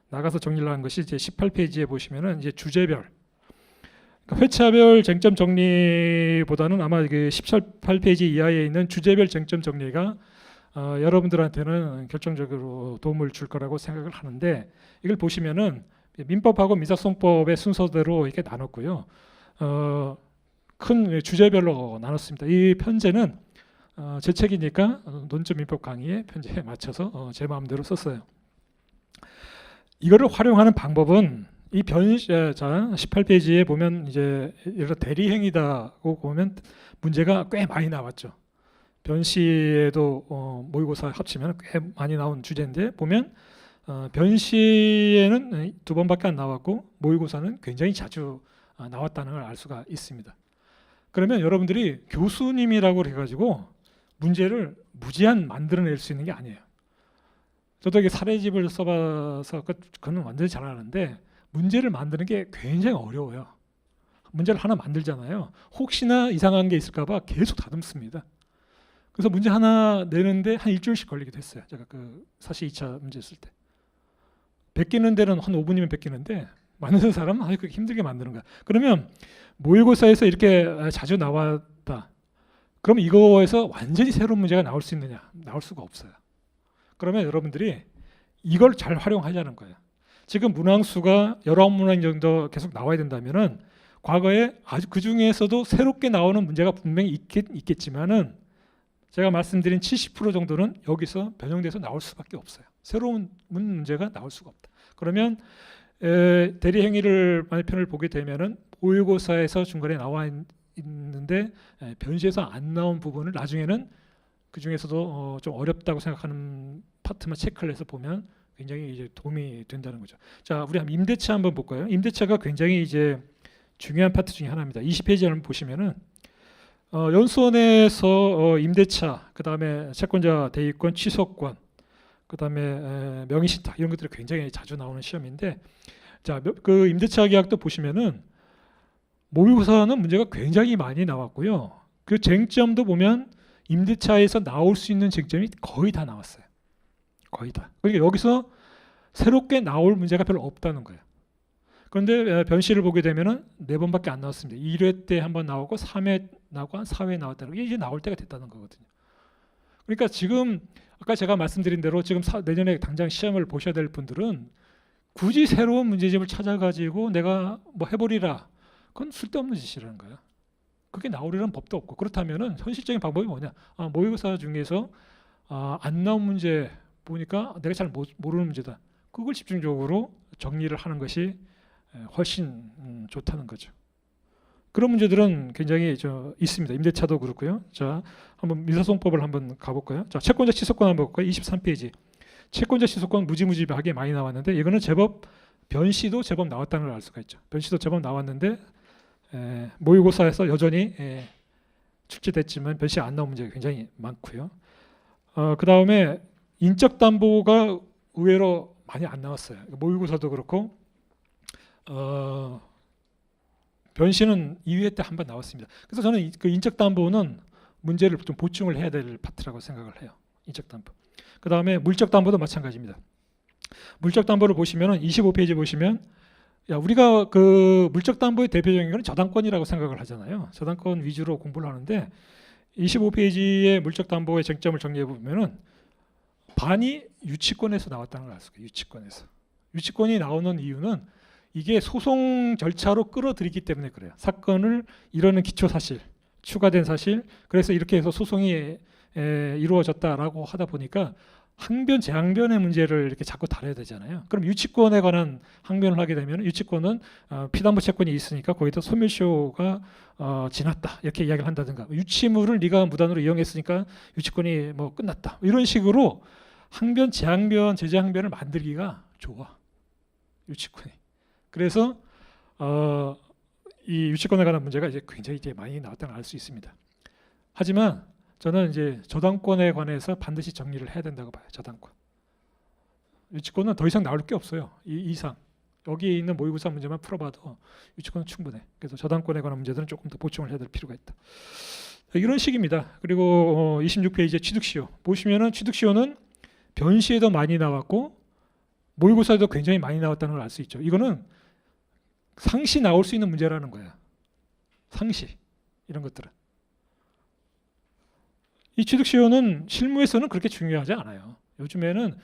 나가서 정리를 한 것이 이제 18페이지에 보시면은 이제 주제별, 그러니까 회차별 쟁점 정리보다는 아마 그 18페이지 이하에 있는 주제별 쟁점 정리가 여러분들한테는 결정적으로 도움을 줄 거라고 생각을 하는데, 이걸 보시면은 민법하고 민사소송법의 순서대로 이렇게 나눴고요. 큰 주제별로 나눴습니다. 이 편제는 제 책이니까 논점 민법 강의의 편제에 맞춰서 제 마음대로 썼어요. 이거를 활용하는 방법은 이 18페이지에 보면 이제 예를 들어 대리행위다고 보면 문제가 꽤 많이 나왔죠. 변시에도 모의고사 합치면 꽤 많이 나온 주제인데 보면 변시에는 2번밖에 안 나왔고 모의고사는 굉장히 자주 나왔다는 걸 알 수가 있습니다. 그러면 여러분들이 교수님이라고 해가지고 문제를 무제한 만들어낼 수 있는 게 아니에요. 저도 이게 사례집을 써봐서 그건 완전히 잘 아는데 문제를 만드는 게 굉장히 어려워요. 문제를 하나 만들잖아요. 혹시나 이상한 게 있을까 봐 계속 다듬습니다. 그래서 문제 하나 내는데 한 일주일씩 걸리기도 했어요. 제가 그 사시 2차 문제 쓸 때. 베끼는 데는 한 5분이면 베끼는데 만드는 사람은 아주 그렇게 힘들게 만드는 거야. 그러면 모의고사에서 이렇게 자주 나왔다. 그럼 이거에서 완전히 새로운 문제가 나올 수 있느냐? 나올 수가 없어요. 그러면 여러분들이 이걸 잘 활용하자는 거예요. 지금 문항수가 19문항 정도 계속 나와야 된다면은 과거에 아주 그 중에서도 새롭게 나오는 문제가 분명히 있겠지만은 제가 말씀드린 70% 정도는 여기서 변형돼서 나올 수밖에 없어요. 새로운 문제가 나올 수가 없다. 그러면 대리행위를 편을 보게 되면은 모의고사에서 중간에 나와 있는데 변시에서 안 나온 부분을 나중에는 그 중에서도 좀 어렵다고 생각하는 파트만 체크를 해서 보면 굉장히 이제 도움이 된다는 거죠. 자, 우리 한번 임대차 한번 볼까요? 임대차가 굉장히 이제 중요한 파트 중에 하나입니다. 20페이지 한번 보시면은 연수원에서 임대차, 그 다음에 채권자 대위권, 취소권, 그 다음에 명의신탁 이런 것들이 굉장히 자주 나오는 시험인데, 자, 그 임대차 계약도 보시면은 모의고사는 문제가 굉장히 많이 나왔고요. 그 쟁점도 보면 임대차에서 나올 수 있는 쟁점이 거의 다 나왔어요. 거의 다. 그러니까 여기서 새롭게 나올 문제가 별로 없다는 거예요. 그런데 변시를 보게 되면은 4번밖에 안 나왔습니다. 1회 때 한 번 나오고 3회 나오고 4회 나왔다는 게 이제 나올 때가 됐다는 거거든요. 그러니까 지금 아까 제가 말씀드린 대로 지금 내년에 당장 시험을 보셔야 될 분들은 굳이 새로운 문제집을 찾아가지고 내가 뭐 해보리라, 그건 쓸데없는 짓이라는 거예요. 그게 나오리라는 법도 없고. 그렇다면은 현실적인 방법이 뭐냐? 모의고사 중에서 안 나온 문제 보니까 내가 잘 모르는 문제다. 그걸 집중적으로 정리를 하는 것이 훨씬 좋다는 거죠. 그런 문제들은 굉장히 있습니다. 임대차도 그렇고요. 자, 한번 민사소송법을 한번 가볼까요? 자, 채권자 취소권 한번 볼까요? 23페이지. 채권자 취소권 무지무지하게 많이 나왔는데 이거는 제법 변시도 제법 나왔다는 걸 알 수가 있죠. 변시도 제법 나왔는데 모의고사에서 여전히 출제됐지만 변시 안 나온 문제가 굉장히 많고요. 그 다음에 인적 담보가 의외로 많이 안 나왔어요. 모의고사도 그렇고 변시는 2회 때 한 번 나왔습니다. 그래서 저는 그 인적 담보는 문제를 좀 보충을 해야 될 파트라고 생각을 해요. 인적 담보. 그 다음에 물적 담보도 마찬가지입니다. 물적 담보를 보시면은 25페이지 보시면 우리가 그 물적 담보의 대표적인 건 저당권이라고 생각을 하잖아요. 저당권 위주로 공부를 하는데 25페이지의 물적 담보의 쟁점을 정리해 보면은 반이 유치권에서 나왔다는 걸 알 수가 있어요. 유치권에서. 유치권이 나오는 이유는 이게 소송 절차로 끌어들이기 때문에 그래요. 사건을 이루는 기초 사실, 추가된 사실, 그래서 이렇게 해서 소송이 이루어졌다라고 하다 보니까 항변, 재항변의 문제를 이렇게 자꾸 다뤄야 되잖아요. 그럼 유치권에 관한 항변을 하게 되면 유치권은 피담보 채권이 있으니까 거기다 소멸시효가 지났다 이렇게 이야기를 한다든가, 유치물을 네가 무단으로 이용했으니까 유치권이 뭐 끝났다 이런 식으로 항변, 재항변, 제재항변을 만들기가 좋아 유치권이. 그래서 이 유치권에 관한 문제가 이제 굉장히 이제 많이 나왔다는 걸 알 수 있습니다. 하지만 저는 이제 저당권에 관해서 반드시 정리를 해야 된다고 봐요. 저당권. 유치권은 더 이상 나올 게 없어요. 이 이상. 여기 있는 모의고사 문제만 풀어봐도 유치권은 충분해. 그래서 저당권에 관한 문제들은 조금 더 보충을 해야 될 필요가 있다. 이런 식입니다. 그리고 26페이지에 취득시효. 보시면은 취득시효는 변시에도 많이 나왔고 모의고사에도 굉장히 많이 나왔다는 걸 알 수 있죠. 이거는 상시 나올 수 있는 문제라는 거예요. 상시. 이런 것들은. 이 취득시효는 실무에서는 그렇게 중요하지 않아요. 요즘에는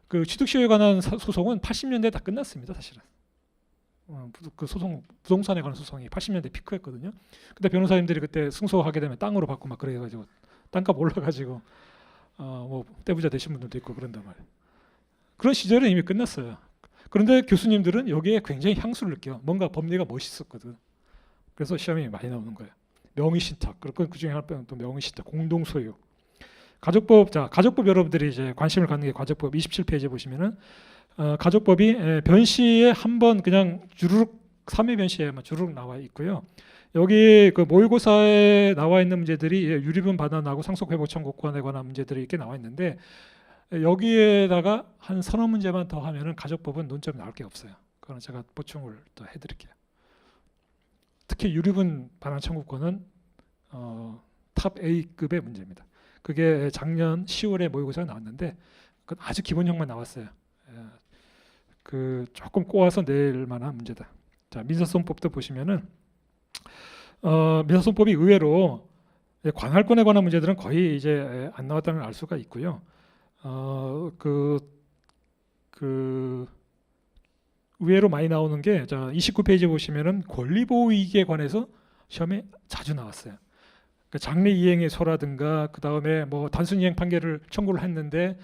그 취득시효에 관한 소송은 80년대에 다 끝났습니다, 사실은. 그 소송, 부동산에 관한 소송이 80년대 피크였거든요. 근데 변호사님들이 그때 승소하게 되면 땅으로 받고 막 그래가지고 땅값 올라가지고 뭐 떼부자 되신 분들도 있고 그런단 말이에요. 그런 시절은 이미 끝났어요. 그런데 교수님들은 여기에 굉장히 향수를 느껴. 뭔가 법리가 멋있었거든. 그래서 시험이 많이 나오는 거예요. 명의신탁, 그리고 그 중에 하나는 또 명의신탁, 공동소유. 가족법, 자, 가족법 여러분들이 이제 관심을 갖는 게 가족법 27페이지 보시면은 가족법이 변시에 한번 그냥 주르륵 3회 변시에만 주르륵 나와 있고요. 여기 그 모의고사에 나와 있는 문제들이 유리분 반환하고 상속회복 청구권에 관한 문제들이 이렇게 나와 있는데 여기에다가 한 서너 문제만 더 하면은 가족법은 논점이 나올 게 없어요. 그거는 제가 보충을 또 해드릴게요. 특히 유리분 반환 청구권은 탑 A급의 문제입니다. 그게 작년 10월에 모의고사가 나왔는데 그건 아주 기본형만 나왔어요. 그 조금 꼬아서 낼 만한 문제다. 자, 민사소송법도 보시면은 민사소송법이 의외로 관할권에 관한 문제들은 거의 이제 안 나왔다는 걸 알 수가 있고요. 의외로 많이 나오는 게, 자, 29페이지 보시면은 권리보호 이익에 관해서 시험에 자주 나왔어요. 그러니까 장래 이행의 소라든가 그 다음에 뭐 단순 이행 판결을 청구를 했는데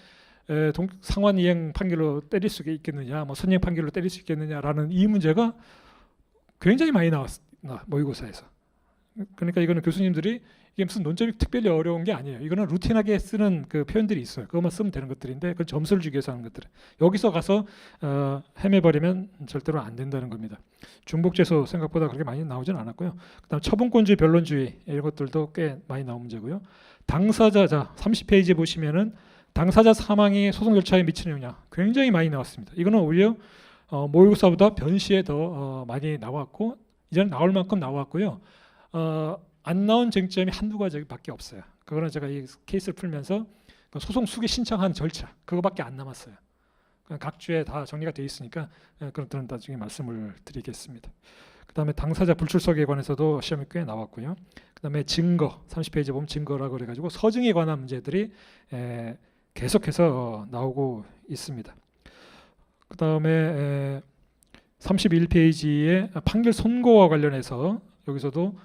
상환 이행 판결로 때릴 수 있겠느냐, 뭐 선이행 판결로 때릴 수 있겠느냐라는 이 문제가 굉장히 많이 나왔어 모의고사에서. 그러니까 이거는 교수님들이 이게 무슨 논점이 특별히 어려운 게 아니에요. 이거는 루틴하게 쓰는 그 표현들이 있어요. 그것만 쓰면 되는 것들인데 그건 점수를 주기 위해서 하는 것들. 여기서 가서 헤매버리면 절대로 안 된다는 겁니다. 중복죄수 생각보다 그렇게 많이 나오진 않았고요. 그다음 처분권주의, 변론주의 이런 것들도 꽤 많이 나온 문제고요. 당사자, 자 30페이지 보시면은 당사자 사망이 소송 절차에 미치는 영향 굉장히 많이 나왔습니다. 이거는 오히려 모의고사보다 변시에 더 많이 나왔고 이제는 나올 만큼 나왔고요. 안 나온 쟁점이 한두 가지밖에 없어요. 그거는 제가 이 케이스를 풀면서 그 소송 수기 신청한 절차 그거밖에 안 남았어요. 각 주에 다 정리가 되어 있으니까 그런 것들은 나중에 말씀을 드리겠습니다. 그 다음에 당사자 불출석에 관해서도 시험이 꽤 나왔고요. 그 다음에 증거 30페이지 보면 증거라고 그래가지고 서증에 관한 문제들이 계속해서 나오고 있습니다. 그 다음에 31페이지에 판결 선고와 관련해서 여기서도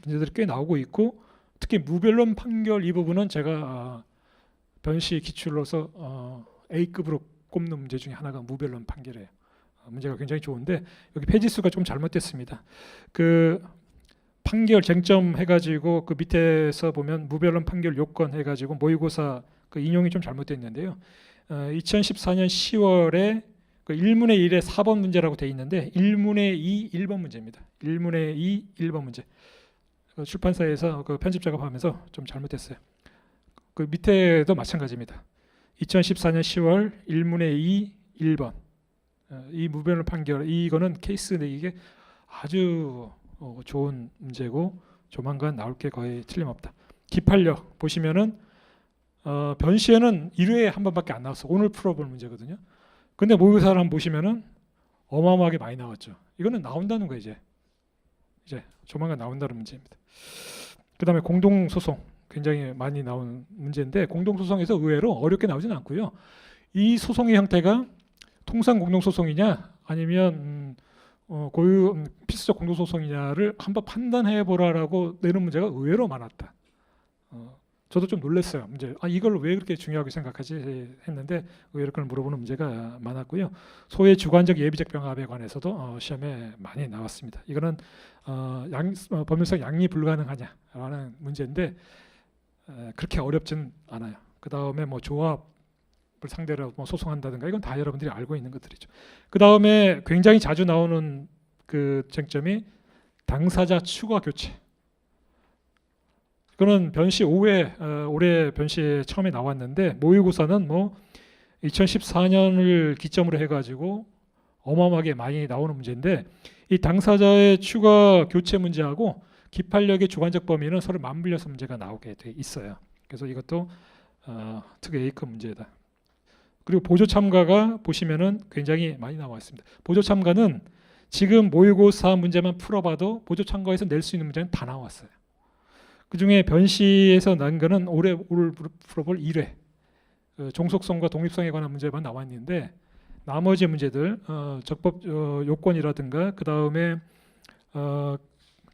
문제들이 꽤 나오고 있고 특히 무변론 판결 이 부분은 제가 변시 기출로서 A급으로 꼽는 문제 중에 하나가 무변론 판결이에요. 문제가 굉장히 좋은데 여기 페이지 수가 좀 잘못됐습니다. 그 판결 쟁점 해가지고 그 밑에서 보면 무변론 판결 요건 해가지고 모의고사 그 인용이 좀 잘못되어 있는데요. 2014년 10월에 그 1분의 1의 4번 문제라고 되어 있는데 1분의 2 1번 문제입니다. 1분의 2 1번 문제. 그 출판사에서 그 편집 작업하면서 좀 잘못됐어요. 그 밑에도 마찬가지입니다. 2014년 10월 1분의 2 1번. 이 무변론 판결 이거는 케이스 내기에 아주 좋은 문제고 조만간 나올 게 거의 틀림없다. 기판력 보시면은 변시에는 1회에 한 번밖에 안 나왔어. 오늘 풀어볼 문제거든요. 근데 모의고사를 한번 보시면은 어마어마하게 많이 나왔죠. 이거는 나온다는 거예요. 이제 조만간 나온다는 문제입니다. 그 다음에 공동소송 굉장히 많이 나온 문제인데 공동소송에서 의외로 어렵게 나오지는 않고요. 이 소송의 형태가 통상 공동소송이냐 아니면 고유 필수적 공동소송이냐를 한번 판단해 보라라고 내는 문제가 의외로 많았다. 저도 좀 놀랐어요. 문제. 이걸 왜 그렇게 중요하게 생각하지 했는데 의외로 그걸 물어보는 문제가 많았고요. 소외 주관적 예비적 병합에 관해서도 시험에 많이 나왔습니다. 이거는 법률상 양리 불가능하냐라는 문제인데 그렇게 어렵진 않아요. 그 다음에 뭐 조합을 상대로 뭐 소송한다든가 이건 다 여러분들이 알고 있는 것들이죠. 그 다음에 굉장히 자주 나오는 그 쟁점이 당사자 추가 교체. 이거는 변시 5회 올해 변시에 처음에 나왔는데 모의고사는 뭐 2014년을 기점으로 해가지고 어마어마하게 많이 나오는 문제인데 이 당사자의 추가 교체 문제하고 기판력의 주관적 범위는 서로 맞물려서 문제가 나오게 돼 있어요. 그래서 이것도 특 A급 문제다. 그리고 보조 참가가 보시면은 굉장히 많이 나와 있습니다. 보조 참가는 지금 모의고사 문제만 풀어봐도 보조 참가에서 낼 수 있는 문제는 다 나왔어요. 그 중에 변시에서 난 거는 올해 풀어볼 1회 종속성과 독립성에 관한 문제만 나왔는데 나머지 문제들 적법 요건이라든가 그 다음에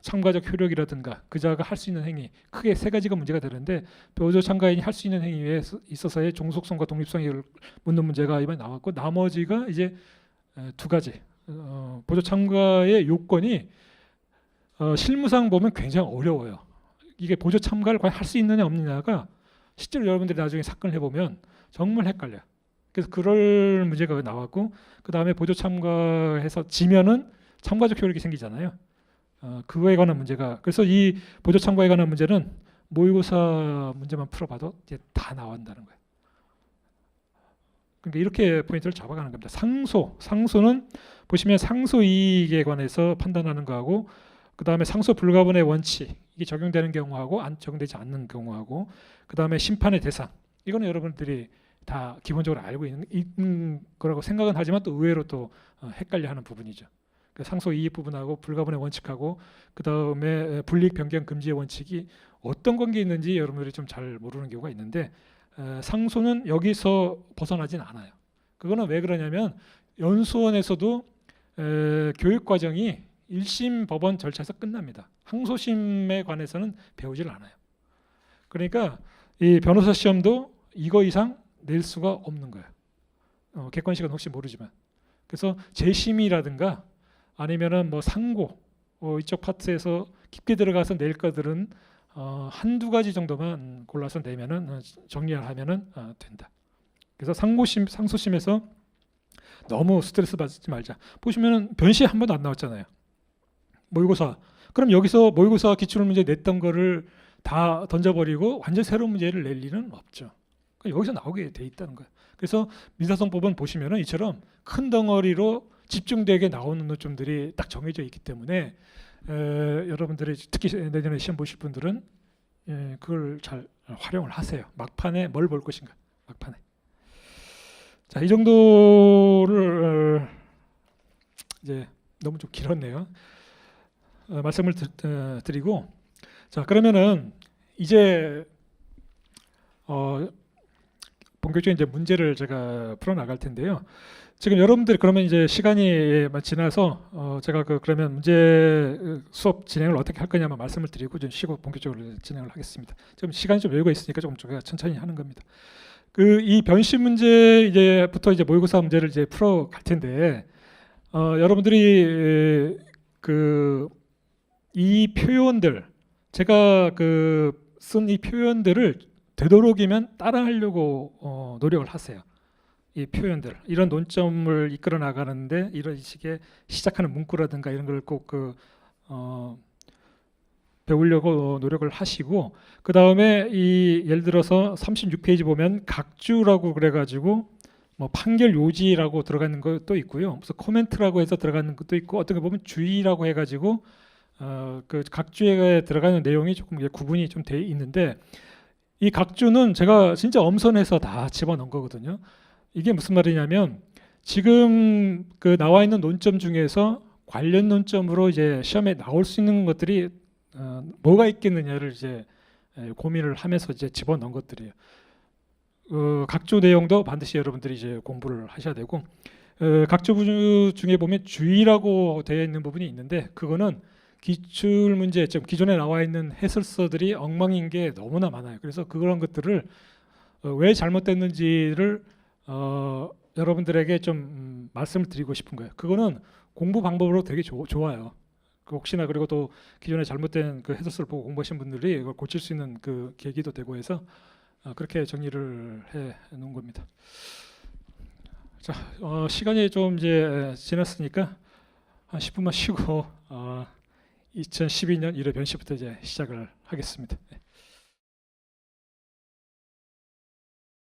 참가적 효력이라든가 그자가 할 수 있는 행위 크게 세 가지가 문제가 되는데 보조 참가인이 할 수 있는 행위에 있어서의 종속성과 독립성을 묻는 문제가 이번에 나왔고 나머지가 이제 두 가지 보조 참가의 요건이 실무상 보면 굉장히 어려워요. 이게 보조 참가를 과연 할 수 있느냐 없느냐가 실제로 여러분들이 나중에 사건을 해보면 정말 헷갈려요. 그래서 그럴 문제가 나왔고 그 다음에 보조 참가해서 지면은 참가적 효력이 생기잖아요. 그거에 관한 문제가 그래서 이 보조 참가에 관한 문제는 모의고사 문제만 풀어봐도 이제 다 나온다는 거예요. 그러니까 이렇게 포인트를 잡아가는 겁니다. 상소는 보시면 상소 이익에 관해서 판단하는 거하고 그 다음에 상소 불가분의 원칙 이게 적용되는 경우하고 안 적용되지 않는 경우하고 그 다음에 심판의 대상 이거는 여러분들이 다 기본적으로 알고 있는 거라고 생각은 하지만 또 의외로 또 헷갈려하는 부분이죠. 상소 이익 부분하고 불가분의 원칙하고 그 다음에 불이익 변경 금지의 원칙이 어떤 관계 있는지 여러분들이 좀 잘 모르는 경우가 있는데 상소는 여기서 벗어나진 않아요. 그거는 왜 그러냐면 연수원에서도 교육 과정이 1심 법원 절차에서 끝납니다. 항소심에 관해서는 배우질 않아요. 그러니까 이 변호사 시험도 이거 이상 낼 수가 없는 거예요. 객관식은 혹시 모르지만 그래서 재심이라든가 아니면은 뭐 상고 이쪽 파트에서 깊게 들어가서 낼 것들은 한두 가지 정도만 골라서 내면은 정리를 하면은 된다. 그래서 상소심에서 너무 스트레스 받지 말자. 보시면은 변시 한 번도 안 나왔잖아요. 모의고사. 그럼 여기서 모의고사 기출문제 냈던 거를 다 던져버리고 완전 새로운 문제를 낼 일은 없죠. 그러니까 여기서 나오게 돼 있다는 거예요. 그래서 민사소송법은 보시면은 이처럼 큰 덩어리로 집중되게 나오는 노점들이 딱 정해져 있기 때문에 여러분들이 특히 내년에 시험 보실 분들은 그걸 잘 활용을 하세요. 막판에 뭘 볼 것인가. 막판에. 자, 이 정도를 이제 너무 좀 길었네요. 말씀을 드리고 자 그러면은 이제 본격적인 이제 문제를 제가 풀어 나갈 텐데요. 지금 여러분들이 그러면 이제 시간이 지나서 제가 그러면 문제 수업 진행을 어떻게 할 거냐만 말씀을 드리고 좀 쉬고 본격적으로 진행을 하겠습니다. 지금 시간이 좀 여유가 있으니까 조금 제가 천천히 하는 겁니다. 그 이 변심 문제 이제부터 이제 모의고사 문제를 이제 풀어 갈 텐데 여러분들이 그 이 표현들 제가 그 쓴 이 표현들을 되도록이면 따라하려고 노력을 하세요. 이 표현들 이런 논점을 이끌어 나가는데 이런 식의 시작하는 문구라든가 이런 걸 꼭 배우려고 노력을 하시고 그 다음에 이 예를 들어서 36페이지 보면 각주라고 그래가지고 뭐 판결 요지라고 들어가는 것도 있고요. 무슨 코멘트라고 해서 들어가는 것도 있고 어떻게 보면 주의라고 해가지고 그 각주에 들어가는 내용이 조금 구분이 좀 돼 있는데 이 각주는 제가 진짜 엄선해서 다 집어넣은 거거든요. 이게 무슨 말이냐면 지금 그 나와 있는 논점 중에서 관련 논점으로 이제 시험에 나올 수 있는 것들이 뭐가 있겠느냐를 이제 고민을 하면서 이제 집어넣은 것들이에요. 각조 내용도 반드시 여러분들이 이제 공부를 하셔야 되고 각조 중에 보면 주의라고 되어 있는 부분이 있는데 그거는 기출 문제점 기존에 나와 있는 해설서들이 엉망인 게 너무나 많아요. 그래서 그런 것들을 왜 잘못됐는지를 여러분들에게 좀 말씀을 드리고 싶은 거예요. 그거는 공부 방법으로 되게 좋아요. 혹시나 그리고 또 기존에 잘못된 그 해설서를 보고 공부하신 분들이 이걸 고칠 수 있는 그 계기도 되고 해서 그렇게 정리를 해 놓은 겁니다. 자, 시간이 좀 이제 지났으니까 한 10분만 쉬고 2012년 1회 변시부터 이제 시작을 하겠습니다.